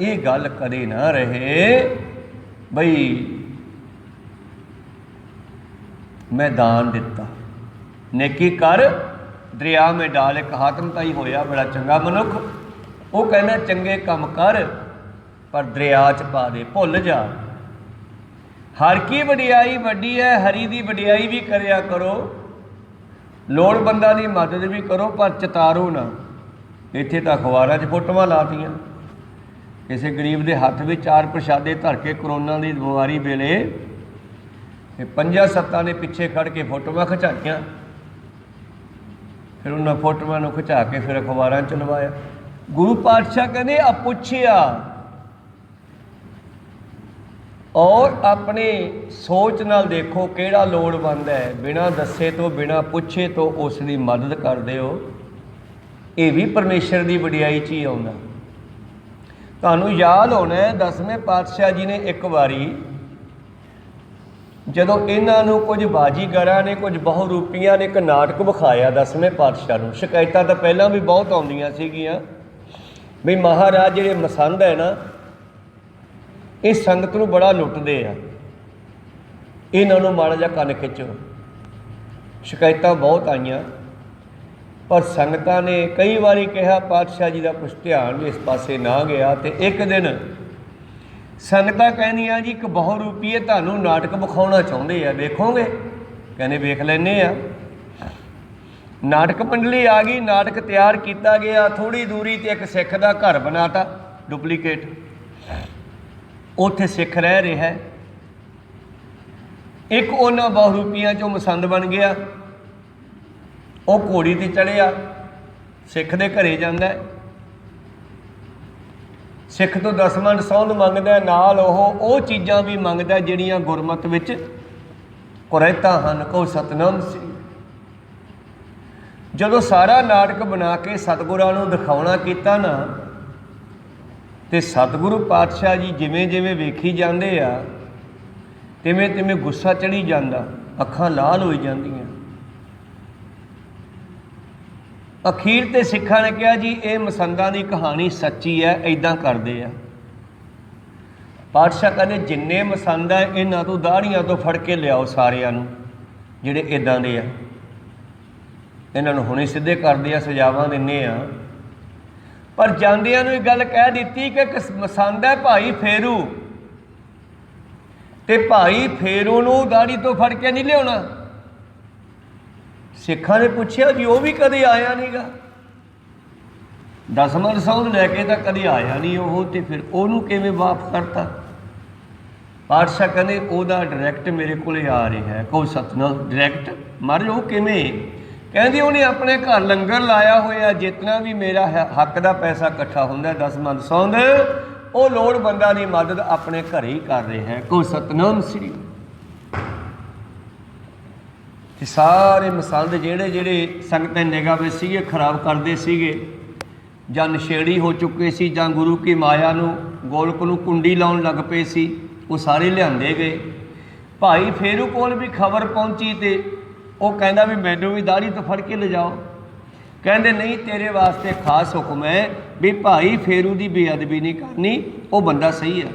ये गल कदे ना रहे बई मैं दान दिता। नेकी कर दरिया में डाल। एक हातमताई होया बड़ा चंगा मनुख, वो कहना चंगे काम कर पर दरिया च पा दे, भुल जा। हर की वडियाई वड्डी है, हरि की वडियाई भी करया करो, लोड़वंदां दी मदद भी करो, पर चतारो ना। इत्थे तां अखबारां 'च फोटोआं लातियां, किसी गरीब के हत्थ में 4 प्रशादे धर के करोना की बीमारी वेले 5-7 ने पिछे खड़ के फोटोआं खिचाइयां, फिर उन्होंने फोटोआं नूं खिचा के फिर अखबारां च लवाया। गुरु पातशाह कहते अपुछिया, और अपने सोच नाल देखो किहड़ा लोड़वंद है, बिना दस्से तो बिना पुछे तो उसकी मदद कर दिओ। ये भी परमेश्वर की वडियाई च ही आउंदा। तुहानूं याद होना है 10वें पातशाह जी ने एक बारी जदों इन्हों कुछ बाजीगरां ने, कुछ बहुरूपियां ने एक नाटक विखाया 10वें पातशाह नूं। शिकायतां तो पहलां भी बहुत आउंदियां सीगियां ਵੀ ਮਹਾਰਾਜ ਜਿਹੜੇ ਮਸੰਦ ਹੈ ਨਾ, ਇਹ ਸੰਗਤ ਨੂੰ ਬੜਾ ਲੁੱਟਦੇ ਆ, ਇਹਨਾਂ ਨੂੰ ਮਾੜਾ ਜਿਹਾ ਕੰਨ ਖਿੱਚੋ। ਸ਼ਿਕਾਇਤਾਂ ਬਹੁਤ ਆਈਆਂ, ਪਰ ਸੰਗਤਾਂ ਨੇ ਕਈ ਵਾਰੀ ਕਿਹਾ ਪਾਤਸ਼ਾਹ ਜੀ ਦਾ ਕੁਛ ਧਿਆਨ ਇਸ ਪਾਸੇ ਨਾ ਗਿਆ। ਤੇ ਇੱਕ ਦਿਨ ਸੰਗਤਾਂ ਕਹਿੰਦੀਆਂ ਜੀ ਇੱਕ ਬਹੁ ਰੂਪੀਏ ਤੁਹਾਨੂੰ ਨਾਟਕ ਵਿਖਾਉਣਾ ਚਾਹੁੰਦੇ ਆ, ਵੇਖੋਗੇ? ਕਹਿੰਦੇ ਵੇਖ ਲੈਂਦੇ ਆ। ਨਾਟਕ ਮੰਡਲੀ ਆ ਗਈ, ਨਾਟਕ ਤਿਆਰ ਕੀਤਾ ਗਿਆ। ਥੋੜ੍ਹੀ ਦੂਰੀ ਤੇ ਇੱਕ ਸਿੱਖ ਦਾ ਘਰ ਬਣਾਤਾ ਡੁਪਲੀਕੇਟ, ਉੱਥੇ ਸਿੱਖ ਰਹਿ ਰਿਹਾ। ਇੱਕ ਉਹਨਾਂ ਬਹੁ ਰੂਪੀਆਂ 'ਚੋਂ ਮਸੰਦ ਬਣ ਗਿਆ, ਉਹ ਘੋੜੀ 'ਤੇ ਚੜ੍ਹਿਆ, ਸਿੱਖ ਦੇ ਘਰੇ ਜਾਂਦਾ। ਸਿੱਖ ਤੋਂ ਦਸਮੰਡ ਸੌਂਧ ਮੰਗਦਾ, ਨਾਲ ਉਹ ਚੀਜ਼ਾਂ ਵੀ ਮੰਗਦਾ ਜਿਹੜੀਆਂ ਗੁਰਮਤ ਵਿੱਚ ਕੁਰੈਤਾਂ ਹਨ। ਕਹੋ ਸਤਿਨਾਮ ਸ੍ਰੀ। ਜਦੋਂ ਸਾਰਾ ਨਾਟਕ ਬਣਾ ਕੇ ਸਤਿਗੁਰਾਂ ਨੂੰ ਦਿਖਾਉਣਾ ਕੀਤਾ ਨਾ, ਤੇ ਸਤਿਗੁਰੂ ਪਾਤਸ਼ਾਹ ਜੀ ਜਿਵੇਂ ਜਿਵੇਂ ਵੇਖੀ ਜਾਂਦੇ ਆ, ਤਿਵੇਂ ਤਿਵੇਂ ਗੁੱਸਾ ਚੜ੍ਹੀ ਜਾਂਦਾ, ਅੱਖਾਂ ਲਾਲ ਹੋਈ ਜਾਂਦੀਆਂ। ਅਖੀਰ ਤੇ ਸਿੱਖਾਂ ਨੇ ਕਿਹਾ ਜੀ ਇਹ ਮਸੰਦਾਂ ਦੀ ਕਹਾਣੀ ਸੱਚੀ ਹੈ, ਇੱਦਾਂ ਕਰਦੇ ਆ। ਪਾਤਸ਼ਾਹ ਕਹਿੰਦੇ ਜਿੰਨੇ ਮਸੰਦ ਆ ਇਹਨਾਂ ਤੋਂ ਦਾੜੀਆਂ ਤੋਂ ਫੜ ਕੇ ਲਿਆਓ ਸਾਰਿਆਂ ਨੂੰ, ਜਿਹੜੇ ਇੱਦਾਂ ਦੇ ਆ, ਇਹਨਾਂ ਨੂੰ ਹੁਣੇ ਸਿੱਧੇ ਕਰਦੇ ਆ, ਸਜ਼ਾਵਾਂ ਦਿੰਦੇ ਆ। ਪਰ ਜਾਂਦਿਆਂ ਨੂੰ ਇਹ ਗੱਲ ਕਹਿ ਦਿੱਤੀ ਕਿ ਮਸੰਦ ਹੈ ਭਾਈ ਫੇਰੂ, ਤੇ ਭਾਈ ਫੇਰੂ ਨੂੰ ਦਾੜੀ ਤੋਂ ਫੜ ਕੇ ਨਹੀਂ ਲਿਆਉਣਾ। ਸਿੱਖਾਂ ਨੇ ਪੁੱਛਿਆ ਜੀ ਉਹ ਵੀ ਕਦੇ ਆਇਆ ਨਹੀਂਗਾ, ਦਸਮੰਦ ਸੌਂਧ ਲੈ ਕੇ ਤਾਂ ਕਦੇ ਆਇਆ ਨਹੀਂ ਉਹ, ਤੇ ਫਿਰ ਉਹਨੂੰ ਕਿਵੇਂ ਵਾਪਸ ਕਰਤਾ? ਪਾਤਸ਼ਾਹ ਕਹਿੰਦੇ ਉਹਦਾ ਡਾਇਰੈਕਟ ਮੇਰੇ ਕੋਲ ਆ ਰਿਹਾ ਹੈ। ਕਹੋ ਸਤਿਨਾਮ। ਡਾਇਰੈਕਟ ਮਹਾਰਾਜ ਉਹ ਕਿਵੇਂ? ਕਹਿੰਦੀ ਉਹਨੇ ਆਪਣੇ ਘਰ ਲੰਗਰ ਲਾਇਆ ਹੋਇਆ, ਜਿਤਨਾ ਵੀ ਮੇਰਾ ਹੱਕ ਦਾ ਪੈਸਾ ਇਕੱਠਾ ਹੁੰਦਾ ਦਸਮੰਦ ਸੌਂਧ, ਉਹ ਲੋੜਵੰਦਾਂ ਦੀ ਮਦਦ ਆਪਣੇ ਘਰੇ ਹੀ ਕਰ ਰਿਹਾ ਹੈ। ਕਹੋ ਸਤਿਨਾਮ ਸ੍ਰੀ। ਤੇ ਸਾਰੇ ਮਸੰਦ ਜਿਹੜੇ ਜਿਹੜੇ ਸੰਗਤਾਂ ਨਿਗਾਹ ਵਿੱਚ ਸੀਗੇ ਖਰਾਬ ਕਰਦੇ ਸੀਗੇ, ਜਾਂ ਨਸ਼ੇੜੀ ਹੋ ਚੁੱਕੇ ਸੀ, ਜਾਂ ਗੁਰੂ ਕੀ ਮਾਇਆ ਨੂੰ ਗੋਲਕ ਨੂੰ ਕੁੰਡੀ ਲਾਉਣ ਲੱਗ ਪਏ ਸੀ, ਉਹ ਸਾਰੇ ਲਿਆਂਦੇ ਗਏ। ਭਾਈ ਫੇਰੂ ਕੋਲ ਵੀ ਖਬਰ ਪਹੁੰਚੀ ਤੇ ਉਹ ਕਹਿੰਦਾ ਵੀ ਮੈਨੂੰ ਵੀ ਦਾੜੀ ਤੋਂ ਫੜ ਕੇ ਲਿਜਾਓ। ਕਹਿੰਦੇ ਨਹੀਂ, ਤੇਰੇ ਵਾਸਤੇ ਖਾਸ ਹੁਕਮ ਹੈ ਵੀ ਭਾਈ ਫੇਰੂ ਦੀ ਬੇਅਦਬੀ ਨਹੀਂ ਕਰਨੀ, ਉਹ ਬੰਦਾ ਸਹੀ ਹੈ।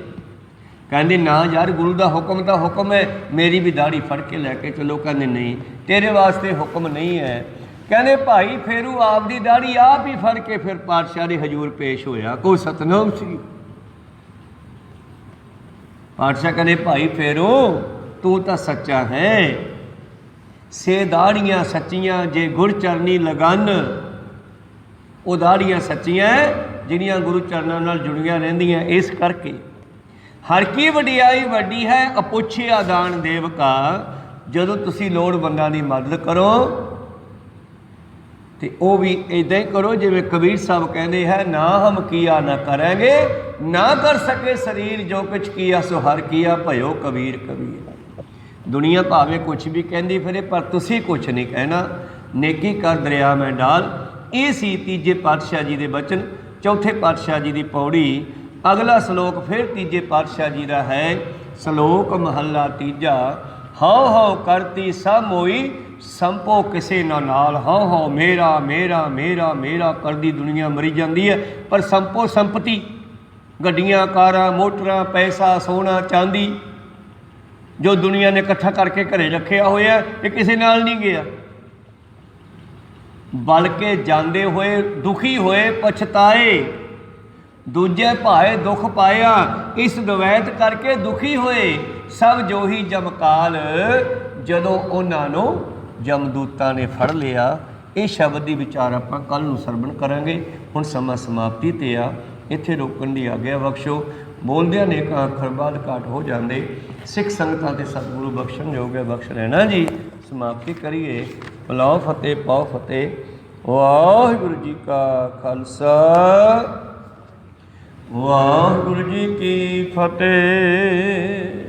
ਕਹਿੰਦੇ ਨਾ ਯਾਰ, ਗੁਰੂ ਦਾ ਹੁਕਮ ਤਾਂ ਹੁਕਮ ਹੈ, ਮੇਰੀ ਵੀ ਦਾੜੀ ਫੜ ਕੇ ਲੈ ਕੇ ਚਲੋ। ਕਹਿੰਦੇ ਨਹੀਂ, ਤੇਰੇ ਵਾਸਤੇ ਹੁਕਮ ਨਹੀਂ ਹੈ। ਕਹਿੰਦੇ ਭਾਈ ਫੇਰੂ ਆਪਦੀ ਦਾੜੀ ਆਪ ਹੀ ਫੜ ਕੇ ਫਿਰ ਪਾਤਸ਼ਾਹ ਦੇ ਹਜ਼ੂਰ ਪੇਸ਼ ਹੋਇਆ। ਕਹੋ ਸਤਿਨਾਮ ਸ੍ਰੀ। ਪਾਤਸ਼ਾਹ ਕਹਿੰਦੇ ਭਾਈ ਫੇਰੂ ਤੂੰ ਤਾਂ ਸੱਚਾ ਹੈ, ਸੇ ਦਾੜੀਆਂ ਸੱਚੀਆਂ ਜੇ ਗੁਰਚਰਨੀ ਲਗਨ, ਉਹ ਦਾੜੀਆਂ ਸੱਚੀਆਂ ਜਿਹੜੀਆਂ ਗੁਰੂ ਚਰਨਾਂ ਨਾਲ ਜੁੜੀਆਂ ਰਹਿੰਦੀਆਂ। ਇਸ ਕਰਕੇ ਹਰ ਕੀ ਵਡਿਆਈ ਵੱਡੀ ਹੈ, ਅਪੁੱਛਿਆ ਦਾਨ ਦੇਵ ਕਾ। ਜਦੋਂ ਤੁਸੀਂ ਲੋੜਵੰਦਾਂ ਦੀ ਮਦਦ ਕਰੋ ਤੇ ਉਹ ਵੀ ਇੱਦਾਂ ਹੀ ਕਰੋ ਜਿਵੇਂ ਕਬੀਰ ਸਾਹਿਬ ਕਹਿੰਦੇ ਹੈ, ਨਾ ਹਮ ਕੀਆ ਨਾ ਕਰਾਂਗੇ, ਨਾ ਕਰ ਸਕੇ ਸਰੀਰ ਜੋ ਕੁਛ ਕੀਆ ਸੋ ਹਰ ਕੀਆ, ਭਇਓ ਕਬੀਰ ਕਬੀਰ। ਦੁਨੀਆ ਭਾਵੇਂ ਕੁਛ ਵੀ ਕਹਿੰਦੀ ਫਿਰੇ, ਪਰ ਤੁਸੀਂ ਕੁਛ ਨਹੀਂ ਕਹਿਣਾ। ਨੇਕੀ ਕਰ ਦਰਿਆ ਮੈਂ ਡਾਲ। ਇਹ ਸੀ ਤੀਜੇ ਪਾਤਸ਼ਾਹ ਜੀ ਦੇ ਬਚਨ। ਚੌਥੇ ਪਾਤਸ਼ਾਹ ਜੀ ਦੀ ਪੌੜੀ। ਅਗਲਾ ਸਲੋਕ ਫਿਰ ਤੀਜੇ ਪਾਤਸ਼ਾਹ ਜੀ ਦਾ ਹੈ। ਸਲੋਕ ਮਹੱਲਾ ਤੀਜਾ। ਹਉ ਹਉ ਕਰਤੀ ਸਭ ਮੋਈ, ਸੰਪੋ ਕਿਸੇ ਨਾ ਨਾਲ। ਹਉ ਹਉ ਮੇਰਾ ਮੇਰਾ ਮੇਰਾ ਮੇਰਾ ਕਰਦੀ ਦੁਨੀਆ ਮਰੀ ਜਾਂਦੀ ਹੈ, ਪਰ ਸੰਪੋ ਸੰਪਤੀ, ਗੱਡੀਆਂ ਕਾਰਾਂ ਮੋਟਰਾਂ ਪੈਸਾ ਸੋਨਾ ਚਾਂਦੀ ਜੋ ਦੁਨੀਆ ਨੇ ਇਕੱਠਾ ਕਰਕੇ ਘਰੇ ਰੱਖਿਆ ਹੋਇਆ, ਇਹ ਕਿਸੇ ਨਾਲ ਨਹੀਂ ਗਿਆ। ਬਲਕਿ ਜਾਂਦੇ ਹੋਏ ਦੁਖੀ ਹੋਏ ਪਛਤਾਏ, ਦੂਜੇ ਭਾਏ ਦੁੱਖ ਪਾਇਆ, ਇਸ ਦਵੈਤ ਕਰਕੇ ਦੁਖੀ ਹੋਏ। ਸਭ ਜੋ ਹੀ ਜਮਕਾਲ, ਜਦੋਂ ਉਹਨਾਂ ਨੂੰ ਜਮਦੂਤਾਂ ਨੇ ਫੜ ਲਿਆ। ਇਹ ਸ਼ਬਦ ਦੀ ਵਿਚਾਰ ਆਪਾਂ ਕੱਲ੍ਹ ਨੂੰ ਸਰਵਣ ਕਰਾਂਗੇ। ਹੁਣ ਸਮਾਂ ਸਮਾਪਤੀ 'ਤੇ ਆ, ਇੱਥੇ ਰੋਕਣ ਦੀ ਆਗਿਆ ਬਖਸ਼ੋ। ਬੋਲਦਿਆਂ ਅਨੇਕਾਂ ਅੱਖਰ ਬਾਅਦ ਘਾਟ ਹੋ ਜਾਂਦੇ। ਸਿੱਖ ਸੰਗਤਾਂ ਤੇ ਸਤਿਗੁਰੂ ਬਖਸ਼ਣ ਯੋਗ ਹੈ, ਬਖਸ਼ ਲੈਣਾ ਜੀ। ਸਮਾਪਤੀ ਕਰੀਏ। ਬੁਲਾਓ ਫਤਿਹ, ਪਾਓ ਫਤਿਹ। ਵਾਹਿਗੁਰੂ ਜੀ ਕਾ ਖਾਲਸਾ, ਵਾਹਿਗੁਰੂ ਜੀ ਕੀ ਫਤਿਹ।